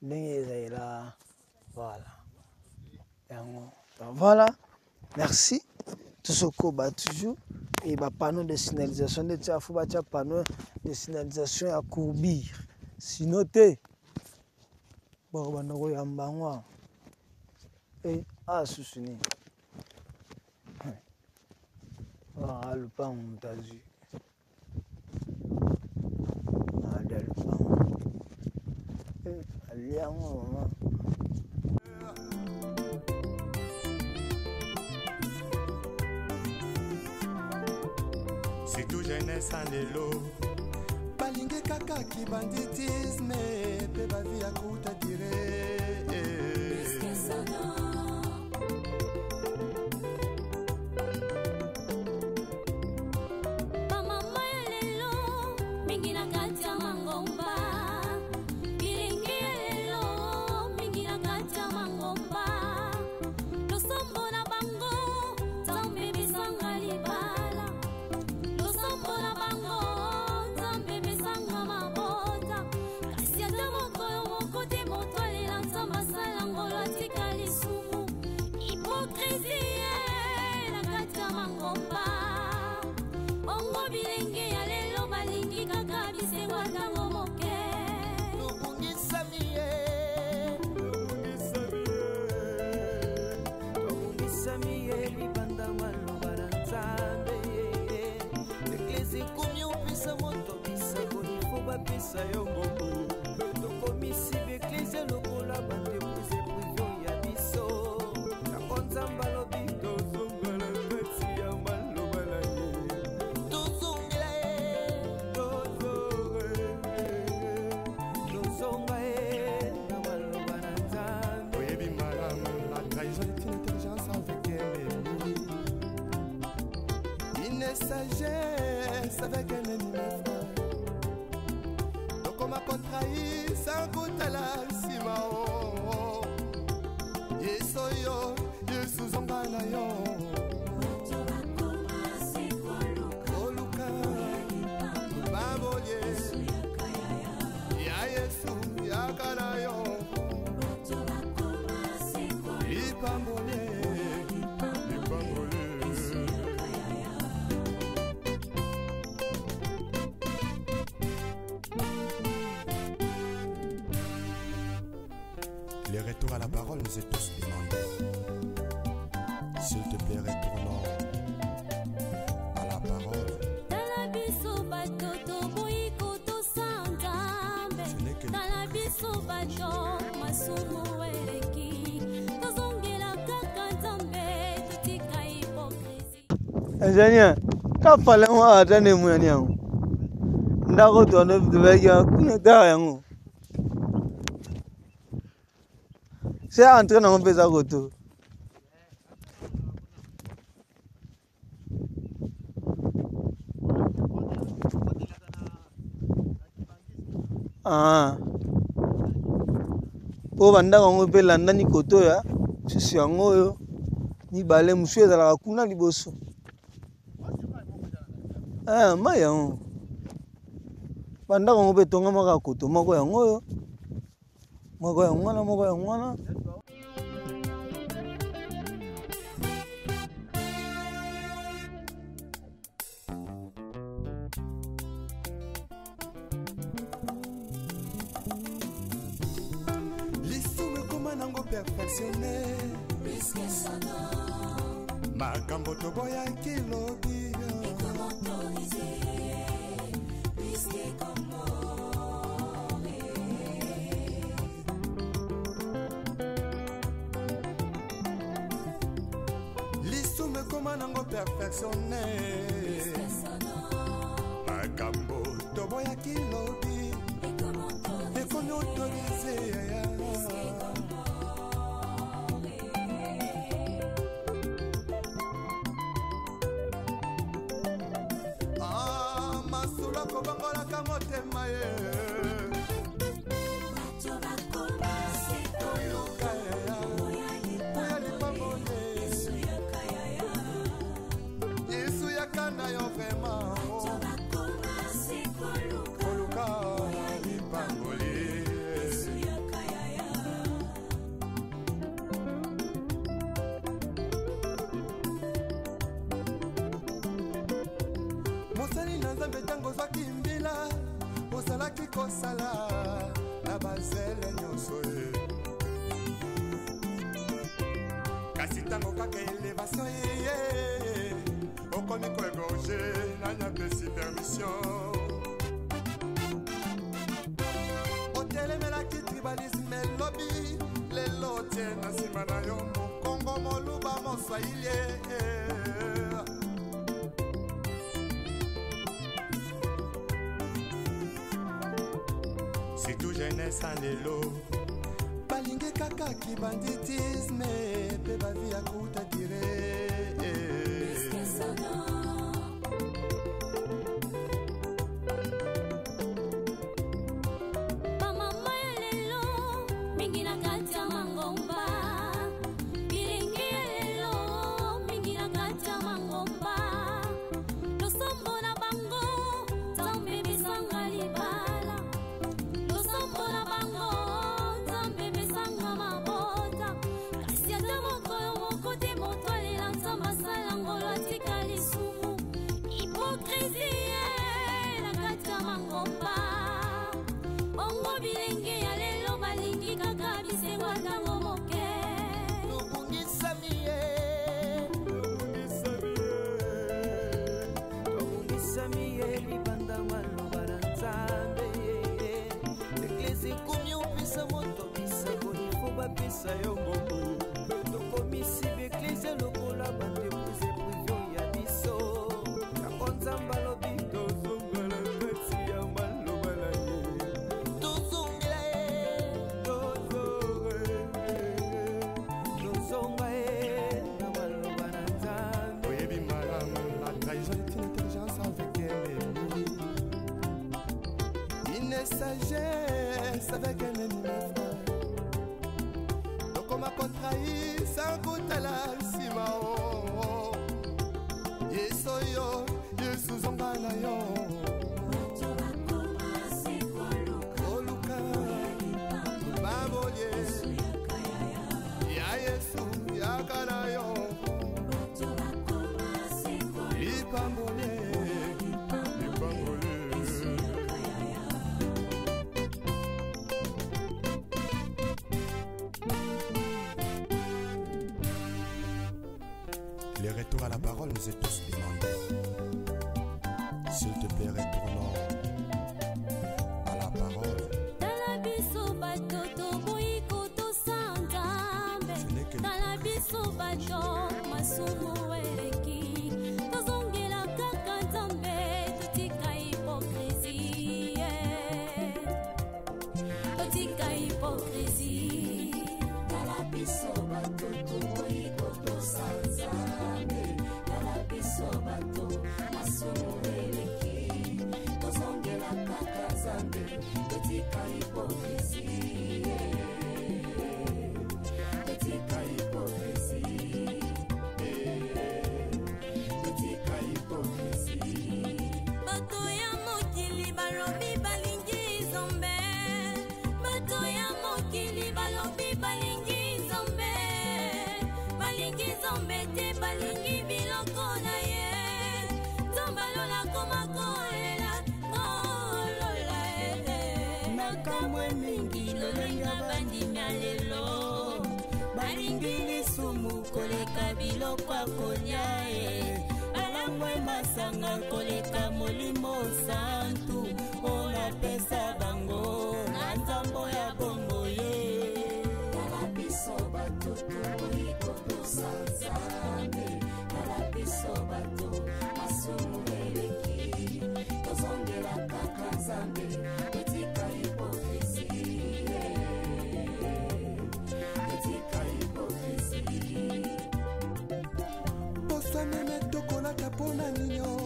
ndenge ezala voilà yango voilà merci tosoko ba toujours et ba panneau de signalisation de tiafo ba tia panneau de signalisation ya courbir sinon te bon bana ko yamba ngwa et susuni. Ah, le pain, on t'a vu. Ah, le pain. C'est tout jeunesse en élo. Balingue kaka qui banditisme. Pe ba vie à kouta dire. Sagesse avec un ennemi frère. Donc on m'a contrahi sans goûter la simao. Yesoyo, Yesu zambana yo. Les retours à la parole nous est tous demandés. S'il te plaît, retournons à la parole. Ingénieur, quand fallait moi attendre mon yango. Ndako tourne de veille kuna ta yango. C'est entré dans mon pesa koto. Ah. Po banda kongo pe landa ni koto ya. Sisi yango yo. Ni bale musu ezala kuna liboso. Ah, maya on. Banda kongo pe tonga maka koto moko yango yo. Moko yango na. Perfectionné makambo toboya kilobi lisume koma nango perfectionné makambo toboya kilobi ekomi autorisé kosala na bazele nyonso kasi tango kaka elevation ye okomi koegorge nanya pesi permission otelemelaki tribalisme elobi lelo tie na nsima na yo mokongo moluba moswahili surtout jeunesse en lelo balingi kaka ki banditisme pe bavi ya kuta dire sagesse avec un ennemi donc on m'a contrahi sans goûter la simao yesoyo yesuzonga na yo oluka baboye ya yesu yakana yo lipambole Retour à la parole nous est tous demandé. S'il te plaît, retournons à la parole. Kwa konyae alamwe masanga koleka molimo santu ona pesa bango na nzambo ya bongo ye kala biso bato toiko tosanzame kala biso bato masumu eleki tozongela kaka nzambe etika hipokrisie etika hipokrisie meme tokolaka mpona nino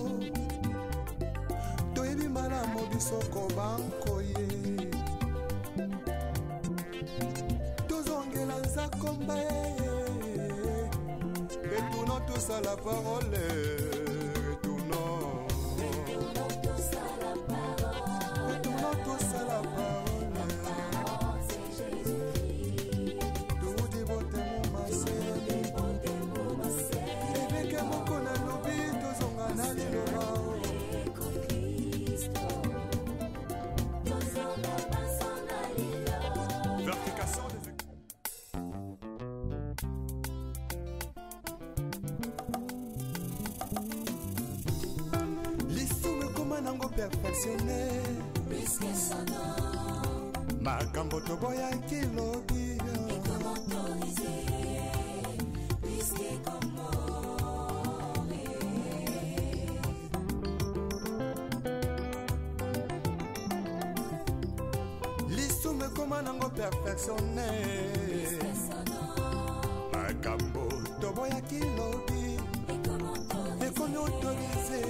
toyebi malamu bisoko bankoye tozongela nzakomba retournons tous à la parole retournons tous à la parole perfectionné makambo toboya kilobi lisume koma nango perfectionné makambo toboya kilobi ekomi autorisé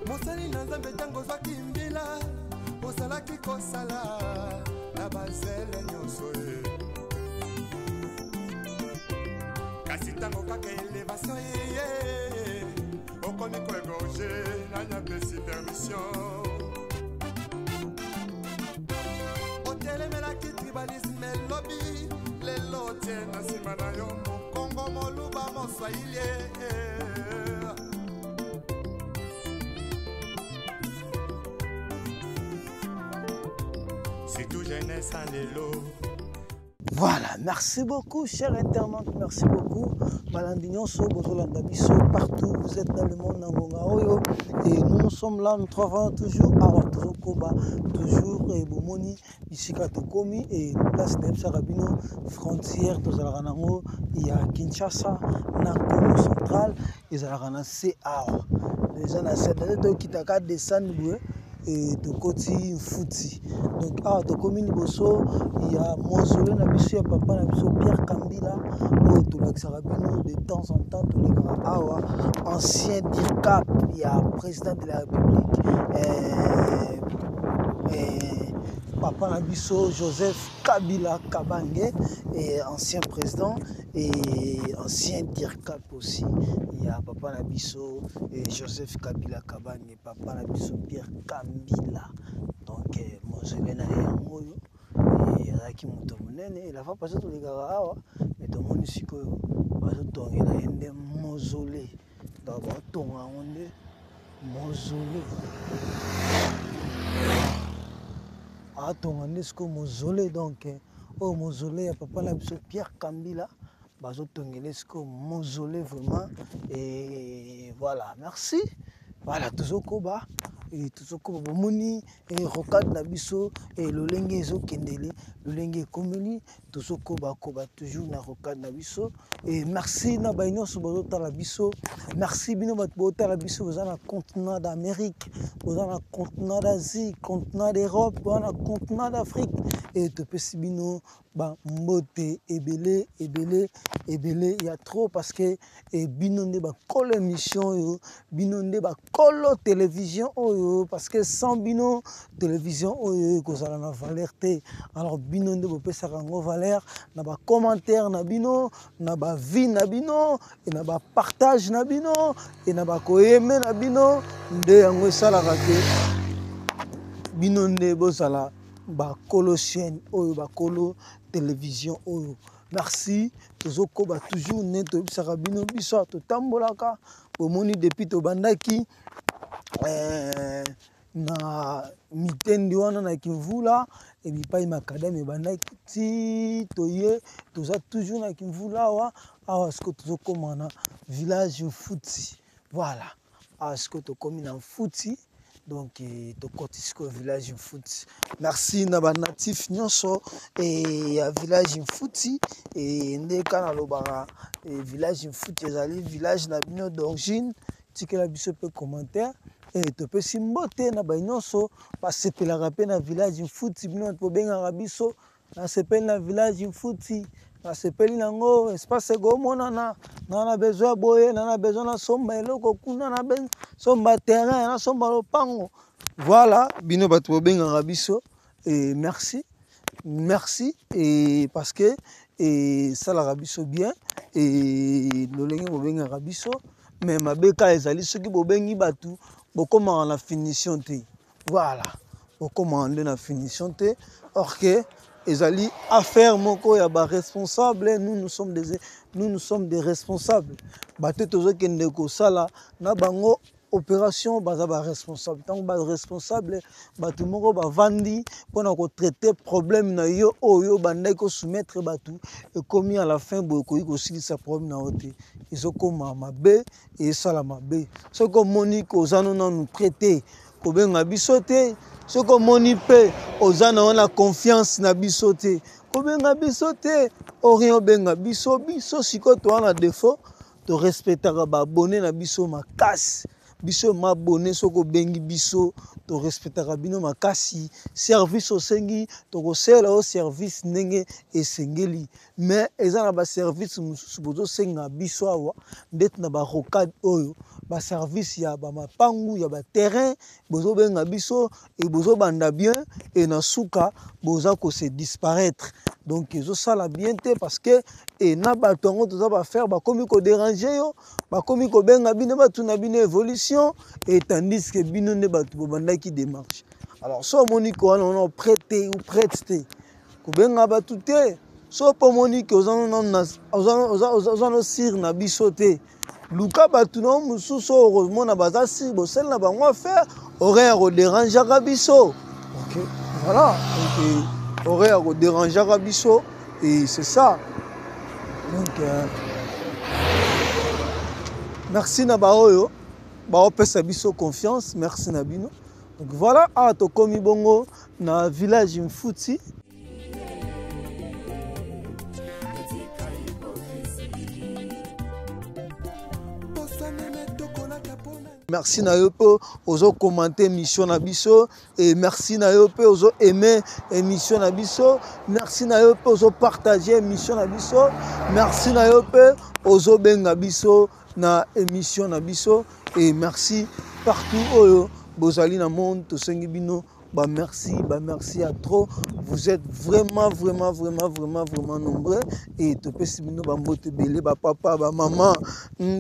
mosali na nzambe ntango ozwaki mbila ozalaki kosala na bazele nyonso ye kasi ntango kaka elevation ye okomi koegorge nanyapesi permission otelemelaki tribalisme elobi lelo tie na nsima na yo mokongo moluba moswahili Voilà, merci beaucoup, chers internautes, merci beaucoup. Malandinho So, Bozolanda Biso, partout, vous êtes dans le monde, Nangonga, et nous sommes là, nous travaillons toujours à Watozokoba, toujours, et Bomoni, Ishika Tokomi, et place d'Epsarabino, frontière de Zalaranango, il y a Kinshasa, Nakomo Central, et Zalarana Awa. Les gens à cette année, qui t'a descendu, et de Koti Fouti. Donc, à Tokomini Bosso, il y a Mausolée Nabiso, il y a Papa Nabiso, Pierre Kambila, de temps en temps, tous les gars, Awa, ancien DIRCAP, il y a président de la République, papa Nabiso Joseph Kabila Kabange, et ancien président et ancien DIRCAP aussi. Il y a papa Nabiso et Joseph Kabila Kabange, papa Nabiso Pierre Kambila. Donc moi je l'ai naïe et Raki Moutomunene, il a fait passer tous les gars, mais tout le monde ici, il a un mausolée. D'abord, ton mausolée. Ah, ton mausolée, donc, au mausolée, papa Nabiso Pierre Kambila, bazotongelesco mausolée vraiment. Et voilà, merci. Voilà, toujours Koba. Et tout ce que vous moni et rocade nabiso et le lengue ezo kendele le lengue komeli tout ce que koba toujours na rocade nabiso et merci na baino sobozo talabiso merci bino batbo talabiso vous na continent d'Amérique vous na continent d'Asie continent d'Europe vous na continent d'Afrique et te pesibino ba mbote ebele il y a trop parce que et bino nde ba kolo émission yo bino nde ba kolo télévision parce que sans bino télévision kozala na valeur te alors bino nde bopesa rango valeur na ba commentaire na bino na ba vie na bino et na ba partage na bino et na ba koyeme na bino nde yango esalaka te bino nde bozala ba kolo chaîne oyo ba kolo télévision oyo. Merci tozoko ba toujours neto bisaka bino biso to tambolaka bomoni depuis to bandaki na mitendi wana na Kimvula et bipai makadame bandaki ti toye toza toujours na Kimvula awa ce que tozoko mana village Mfuti voilà à ce que to komi na Mfuti. Donc, to kotisco village Mfuti. Merci na ba natif nyonso et à village Mfuti et ndeka na lobara et village Mfuti ezali village na bino d'origine tikela biso pe commentaire et to pe simbote na ba nyonso pa sepelaka pe na village Mfuti bino to benga biso na sepel na village Mfuti na sepeli nango espace go monana na besoin boye na besoin na somba eloko kuna na ben somba terrain na somba lopango voilà bino bato benga biso et merci et parce que et ça la rabiso bien et lolenge bobenga biso mais mabeka ezali soki bobengi batu bokoma na finition te voilà bokoma na finition te or que ezali affaire moko ya ba responsable nous sommes des responsables bato tozo kende ko sala na bango opération baza ba responsable tant ba responsable bato moko ba vandi pona ko traiter problème na yo oyo bandai ko soumettre bato et comme à la fin boy ko silisa problème na ote ezokoma mabe et sala mabe ce que Monique ozano na nous traiter ko benga bisote ce que monipe ozana na confiance na bisote ko benga bisote orient benga biso siko to na défaut to respectera ba abonné na biso makasi biso ma abonné soko bengi biso to respectera bino makasi service osengi to ko sela au service ndenge esengeli mais ezana ba service mususu bozo senga biso awa ndet na ba rocade oyo ba service ya ba mapangu ya ba terrain bozo benga biso et bozo banda bien et na suka boza ko se disparaître donc ezo sala bien te parce que et na ba tongo toza ba faire ba komi ko déranger yo ba komi ko benga bino ba tuna bino évolution et tandis que bino ne ba tu banda qui démarche alors so moniko on prêté ou prêté ko benga ba tuté so po moniko ozano sir na biso te luka batuna mususu heureusement na bazasi bosel na bango faire aurait à déranger rabiso OK voilà donc aurait à déranger rabiso et c'est ça donc merci na baoyo ba opesa biso confiance merci na bino donc voilà a to komi bongo na village Mfuti. Merci na yo pe ozo commenter mission na biso et merci na yo pe ozo aimer émission na biso merci na yo pe ozo partager émission na biso merci na yo pe ozo benga biso na émission na biso et merci partout oyo bozali na monde to sengi bino bah merci à trop. Vous êtes vraiment nombreux et te pesi bino ba mbote belé ba papa ba maman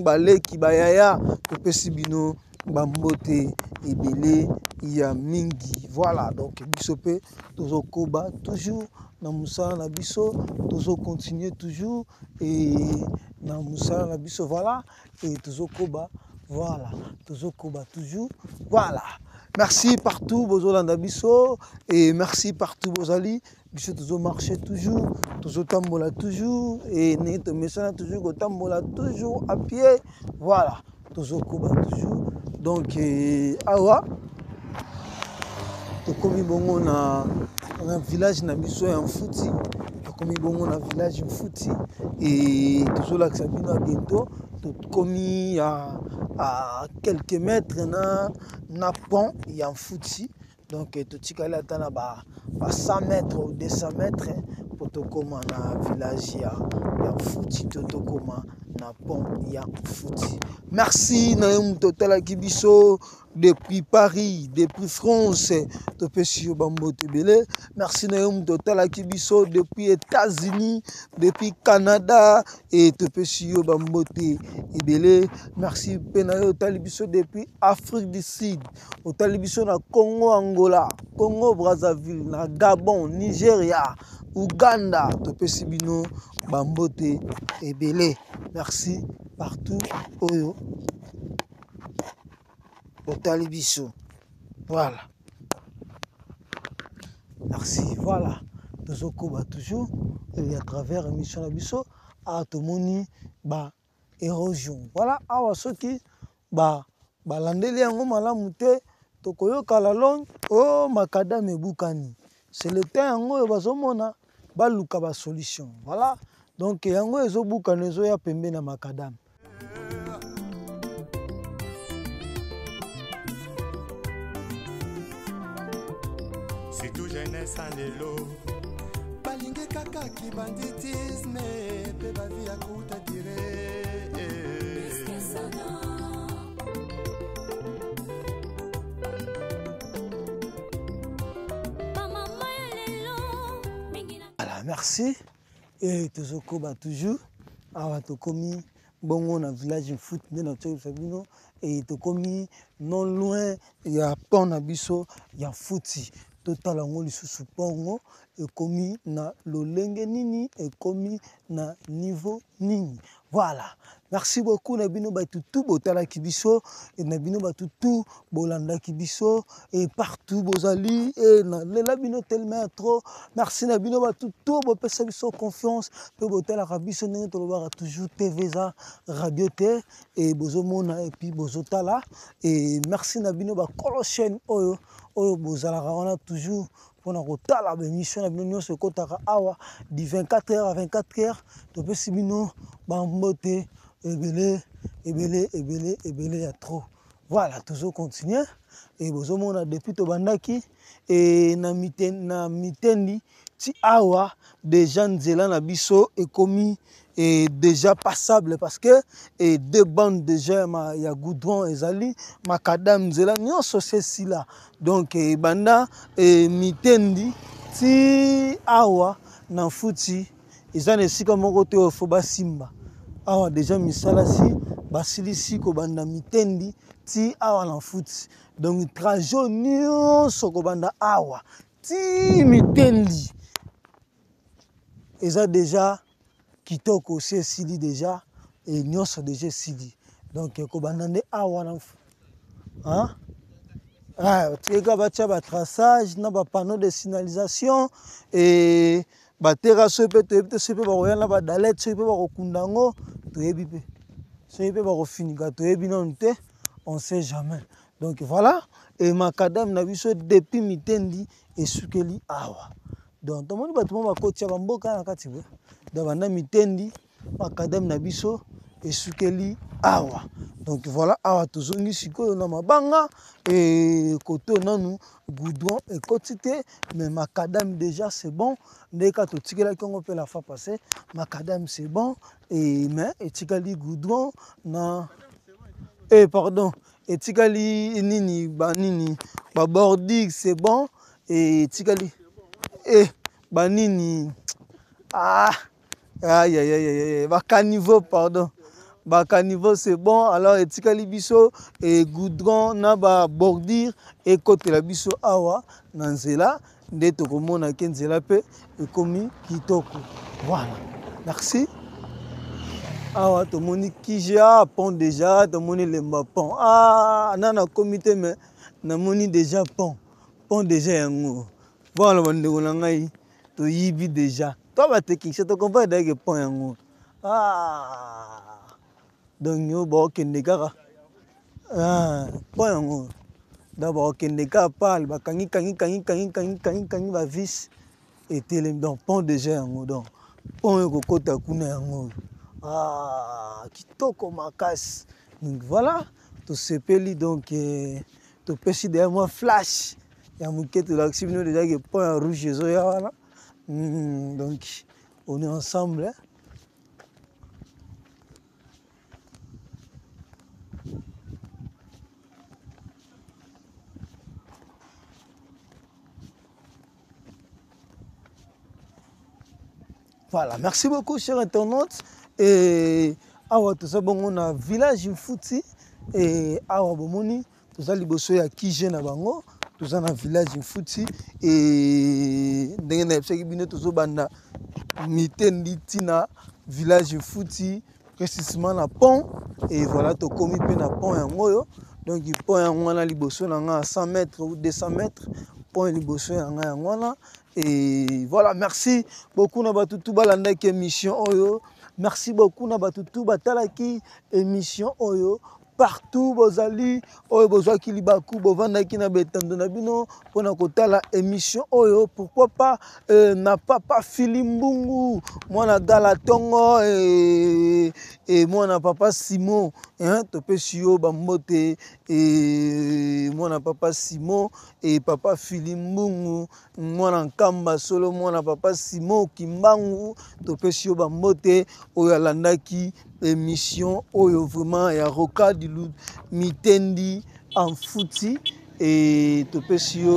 ba leki ba yaya te pesi bino ba mbote ebele ya mingi. Voilà, donc biso pe tozo koba toujours na musala na biso, tozo continuer toujours et na musala na biso. Voilà, et tozo koba, voilà, tozo koba toujours. Voilà. Merci partout bozolanda biso et merci partout bozali biso tozo marcher toujours, tozo tambola toujours et ne te mesana toujours go tambola toujours à pied. Voilà, tozo koba toujours. Donc awa to komi bongo na village na biso ya Mfuti, to komi bongo na village Mfuti et tozo la sabino à bientôt. Tout commis à quelques mètres na pont il y a un Mfuti, donc tout ce qu'il attend là-bas 100 mètres ou 200 mètres pour tout comme na village il y a Mfuti, tout comme na pont il y a Mfuti. Merci na total Kibiso depuis Paris, depuis France, to pesio bambo tebele. Merci na total Kibiso depuis États-Unis, depuis Canada et to pesio bambo tebele. Merci penayo talibiso depuis Afrique du Sud, au talibiso na Congo, Angola, Congo Brazzaville, na Gabon, Nigeria, Uganda, to pesibino bambo tebele. Merci partout oyo au talibiso. Voilà. Merci. Voilà. Tozo koba toujours et à travers émission Abisso à Tomoni ba érosion. Voilà. Awa soki ba landeli yango malamu te tokoyoka la longue o makadam ebukani. C'est le temps yango bazomona baluka ba solution. Voilà. Donc yango ezobukana ezoya pembe na makadam. C'est tout jeunesse en l'élo. Balingue kaka ki banditisme pe ba vie akuta dire. Voilà, merci. Et tozoko ba toujours awa tokomi bongo na village foot de notre Fabino et tokomi non loin ya pont na biso ya Futi. Total ngo lisusu pongo ekomi na lolenge nini ekomi na niveau nini. Voilà. Merci beaucoup na bino ba tutu botala kibiso et na bino ba tutu bolanda kibiso et partout bozali et na lela bino tellement trop. Merci na bino ba tutu bo pesa biso confiance pe botala kabiso ndenge to lobaka toujours TVza radio te et bozomona et puis bozotala et merci na bino ba colochen oyo bozala wana toujours pour na kotala ba émission na bino nyonso ekotaka awa di 24h à 24h to pesi bino ba mbote ebele ya trop. Voilà, toujours continuer et bozomona depuis to bandaki et na mitendi ti awa déjà nzela na biso ekomi et déjà passable parce que et deux bandes déjà ya goudron ezali makadam nzela nyonso ceci là donc banda mitendi ti awa na Futi ezana esika moko te fo basimba awa déjà misalasi basilisi ko banda mitendi ti awa na Futi donc trajo nyonso ko banda awa ti mitendi eza déjà kitoko aussi esili déjà et nyonso déjà esili donc ko banda nde awa na hein tieka batia ba traçage na ba panneau de signalisation et ba terrasse pe te sepe ba roya na ba dalette sepe ba kokunda ngo toyebi pe sepe ba kofinika toyebi non te on sait jamais. Donc voilà et makadam na biso depuis mitendi esukeli awa donc tomoni bato mo bakotia ba mboka na kati bo da banda mitendi makadam na biso esukeli awa. Donc voilà awa tozongi sikoyo na mabanga et côté nanu goudron et quantité mais macadam déjà c'est bon dès que tu tikela kongo pe la fois passée macadam c'est bon et mais et tikali goudron na pardon et tikali nini ba bordique c'est bon et tikali banini caniveau pardon caniveau c'est bon alors et tikali biso et goudron na ba bordure et côté la biso awa na nzela nde tokomona ke nzela pe ekomi kitoko voilà merci. Awa tomoni Kija pont déjà tomoni lemba pont nana comité mais namoni déjà pont déjà yango voilà bandeko na ngai to yibi déjà toi ba technicien to comprendre que pont yango donc yo ba okende kaka pont yango d'abord okende kaka pal ba kangi ba vis et télé donc pont déjà yango donc pont ko kota kuna yango kitoko makasi donc voilà to sepeli donc to pesi derrière moi flash ya muketo l'active nous déjà que point rouge ezoya wana donc on est ensemble hein? Voilà, merci beaucoup chers internautes. Et awa tout ça bon on a village Mfuti et awa bomoni tout ça liboso ya Kije na bango tout ça na village Mfuti et ndenge na psaki bino tout ça banda mitendi tina village Mfuti précisément na pont et voilà to komi pe na pont yango yo donc il pont yango na liboso na nga 100 mètres ou 200 mètres pont liboso ya nga yango na et voilà merci beaucoup na batutu balanda ki émission oyo. Merci beaucoup na batutu batalaki émission oyo partout bozali oyo bozwaki libaku bovandaki na betando na bino pona kotala émission oyo pourquoi pas na papa Filimbungu mwana Gala Tongo et mwana papa Simon hein topesi yo bambote et mwana papa Simon et papa Filimbungu mwana Nkamba solo mwana papa Simon Kimbangu topesi yo bambote oyo alandaki émission oyo vraiment ya Roka Dilu mitendi en Mfuti et topesi yo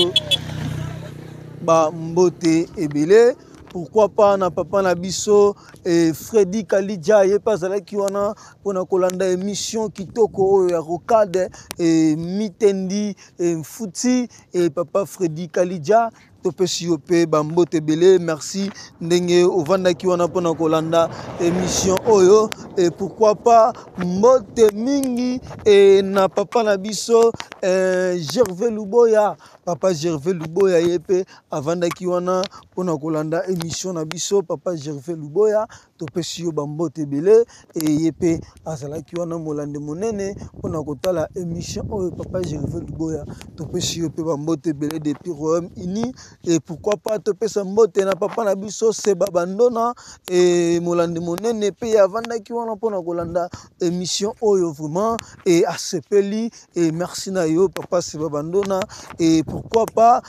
bambote ebele. Pourquoi pas na papa na biso et Freddy Kalidja ye pas alaki wana pona kolanda émission kitoko oyo ya Rocade et mitendi et Mfuti et papa Freddy Kalidja topesi yo pe bambote belé merci ndenge ovandaki wana pona kolanda émission oyo et pourquoi pas mbote mingi et na papa na biso Gervais Luboya papa Gervais Luboya yepe avandaki wana pona kolanda émission na biso papa Gervais Luboya topesi yo bambote belé et yepe azalaki wana molande monene pona kotala émission oyo papa Gervais Luboya topesi yo pe bambote belé depuis Royaume-Uni et pourquoi pas topesa mbote na papa na biso Seba Bandona et molande monene pe avandaki wana pona kolanda émission oyo vraiment et asepeli et merci na yo papa Seba Bandona et pourquoi pas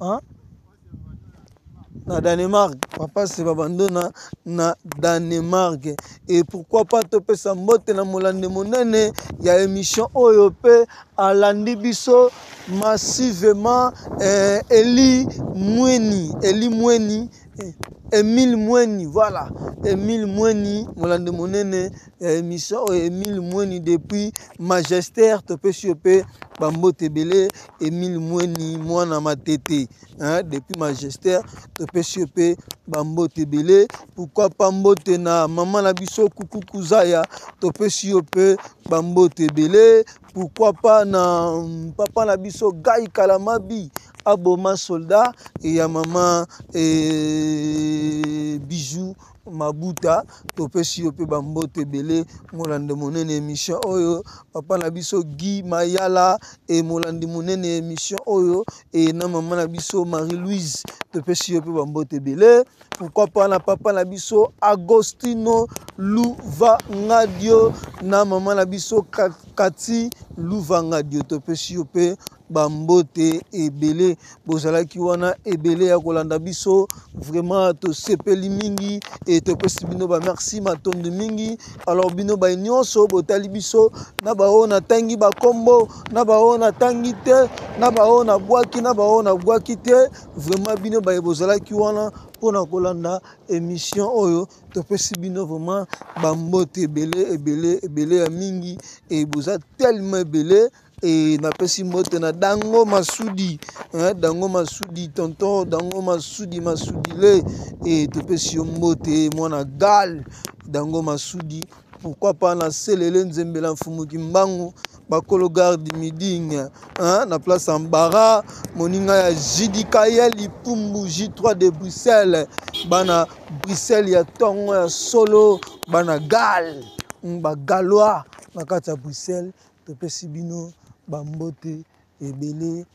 hein na Danemark papa Seba Bandona na Danemark et pourquoi pas topesa mbote na molande monene ya émission oyo pe alandi biso massivement Eli Mweni Emile Mweni voilà Emile Mweni molande monene émission Emile Mweni depuis Magistère topesi yo pe bambote belé Emile Mweni mwana matete hein depuis Magistère topesi yo pe bambote belé pourquoi pas mbote na maman na biso Kuku Kuzaya topesi yo pe bambote belé pourquoi pas na papa na biso Gai Kalamabi Aboma soldat et ya maman Bijou Mabuta topesi yo pe bambote belé molande monene émission oyo papa na biso Guy Mayala et molande monene émission oyo et na maman na biso Marie-Louise topesi yo pe bambote belé pourquoi pas na papa na biso Agostino Louva Ngadio na maman na biso Kati Louva Ngadio topesi yo pe bambote ebele bozalaki wana ebele ya kolanda biso vraiment to sepeli mingi et topesi bino ba merci matondo mingi. Alors bino ba nyonso botali biso na ba ona tangi ba kombo na ba ona tangi te na ba ona bwaki na ba ona bwaki te vraiment bino ba bozala ki wana pona kolanda émission oyo topesi bino vraiment ba mbote ebele ya mingi et boza tellement ebele. Et na pesi mbote na Dango Masudi, Dango Masudi, tonton Dango Masudi le, et te pesi mbote mwana gal Dango Masudi. Pourquoi pas na Selele Nzembela Mfumu Kimbangu, bakolo garde miding, na place Ambara, moninga ya Jidikaya Lipumbu J3 de Bruxelles, bana Bruxelles ya tongo ya solo, bana gal, ba galois na kati ya Bruxelles, te pesi bino bambote ebele.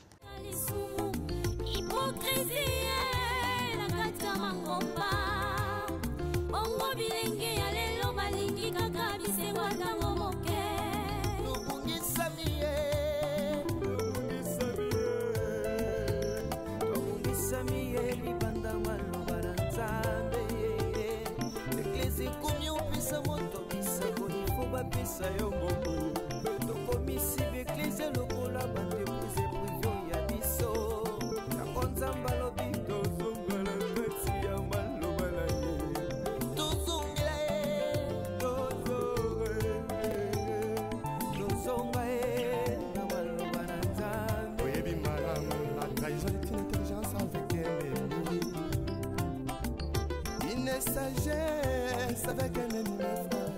Sagesse avec un ennemi frère.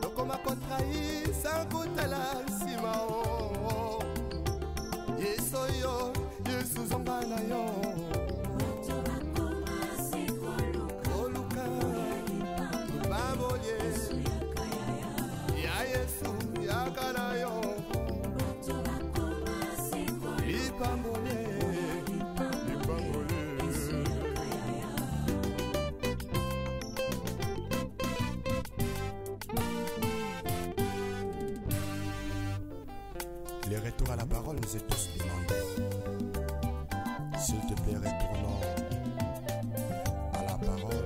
Donc on m'a contrahi sans goûter la simao. Yesoyo, Yesuzonganayo. Oluka, Baboye, Ya Yesu, Yakanayo. Ipambole. Les retours à la parole nous est tous demandés. S'il te plaît, retournons à la parole.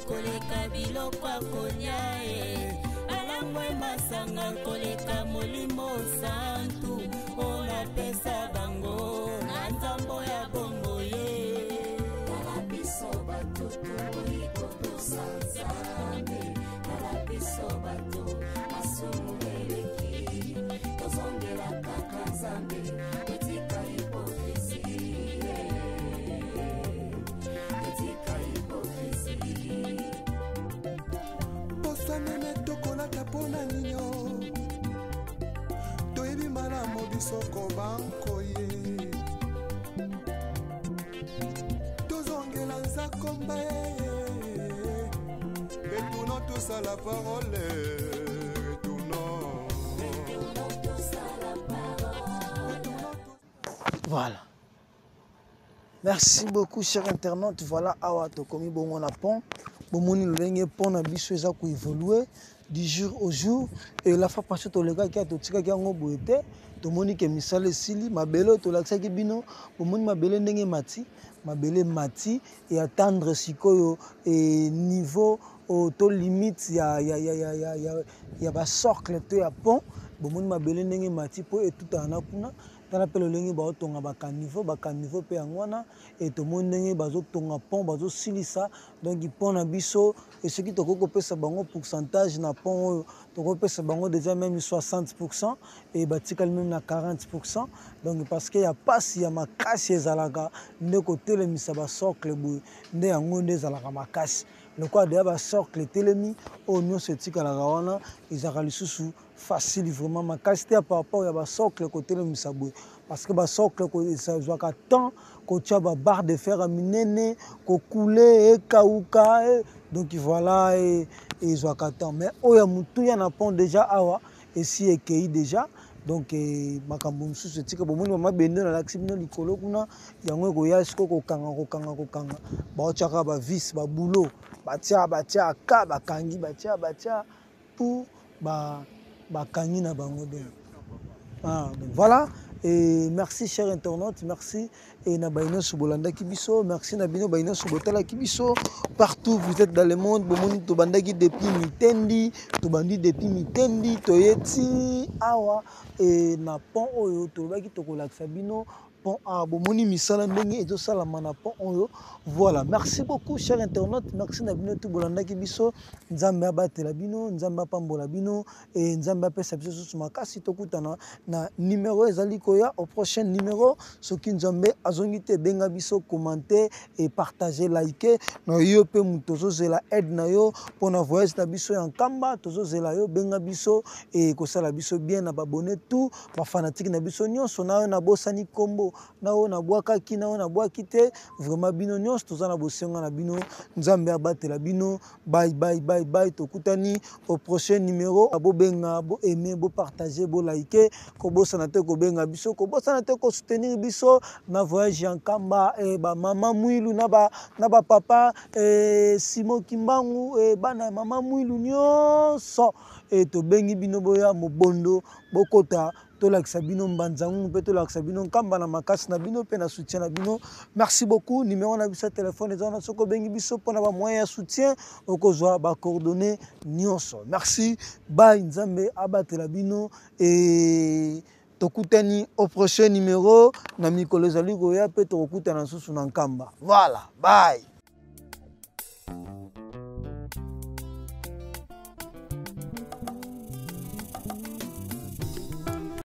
Koleka biloko akolia alamwe masanga koleka molimo santu ona pesa bango na nzambo ya bongo ye kala biso bato toiko tosanzame kala biso bato masumu eleki tozongela kaka nzambe etika hipokrisi Meme tokolata pona ninyo toyebi malamu bisoko bankoye tozongela nzakomba retournons tous à la parole retournons tous à la parole. Voilà, merci beaucoup chers internautes. Voilà awa tokomi bongo na pont bomoni lolenge pont na biso eza ko évoluer du jour au jour et la fois passée to lega ki atotika ki yango boete to moni ke misale sili mabele to lakisa ki bino bomoni mabele ndenge mati et attendre sikoyo et niveau to limite ya ba socle to ya pont bomoni mabele ndenge mati po et tout en akuna tala mpe lolenge baotonga bakaniveau mpe yango wana e tomoni ndenge bazotonga pont bazosilisa donc pont na biso e soki tokoki kopesa bango pourcentage na pont oyo tokopesa bango déjà même 60% e batikali même na 40%. Donc parce que ya pasi ya makasi ezalaka nde kotelemisa basocle boye nde yango nde ezalaka makasi lokola deya basocle etelemi oyo nyonso etikalaka wana ezalaka lisusu facile vraiment makasi te ya par rapport ya basocle kotelemisa boye parce que basocle ezwaka temps kotia babarre de fer ya minene kokule ekauka donc voilà ezwaka temps mais oyo ya motuya na pont déjà awa esi ekei déjà donc makambo mosusu etika bomoni bamabende nalakisi bino likolo kuna yango ekoya siko kokanga baotiaka bavis babulo batia ka bakangi batia pour bakangi na bango donc voilà. Et merci chers internautes, merci et na baino subolanda kibiso, merci na bino baino subotala kibiso partout vous êtes dans le monde, bomoni to bandaki depuis mitendi, to bandi depuis mitendi, to yeti awa et na pont oyo to baki to kolakisa bino pont a bomoni misala ndenge ezo sala mana pont oyo. Voilà, merci beaucoup chers internautes, merci na bino to bolanda kibiso, nzambe abatela bino, nzambe apambola bino et nzambe apesa biso susu makasi tokutana na numéro ezali koya au prochain numéro soki nzambe azongi te benga biso commenter et partager liker na yo pe mutozo zela aide na yo pona voyage na biso ya nkamba tozo zela yo benga biso et kosala biso bien na babone tout ba fanatique na biso nyonso na yo na bosani kombo na yo na bwakaki na yo na bwaki te vraiment bino nyonso toza na bosenga na bino nzambe abatela bino bye tokutani au prochain numéro abo benga bo aimer bo partager bo liker ko bosana te ko benga biso ko bosana te ko soutenir biso na voyage en Kamba e ba mama Mwilu na ba papa Simo Kimbangu e bana mama Mwilu nyonso e to bengi bino boya mobondo bokota tolakisa bino mbanzangu mpe tolakisa bino nkamba na makasi na bino mpe na soutien na bino. Merci beaucoup. Numéro na biso téléphone ezana soko bengi biso pona ba moyen ya soutien okozwa ba coordonnées nyonso. Merci. Bye nzambe abatela bino et tokutani au prochain numéro na mikolo ezali koya mpe tokutana susu na nkamba. Voilà. Bye.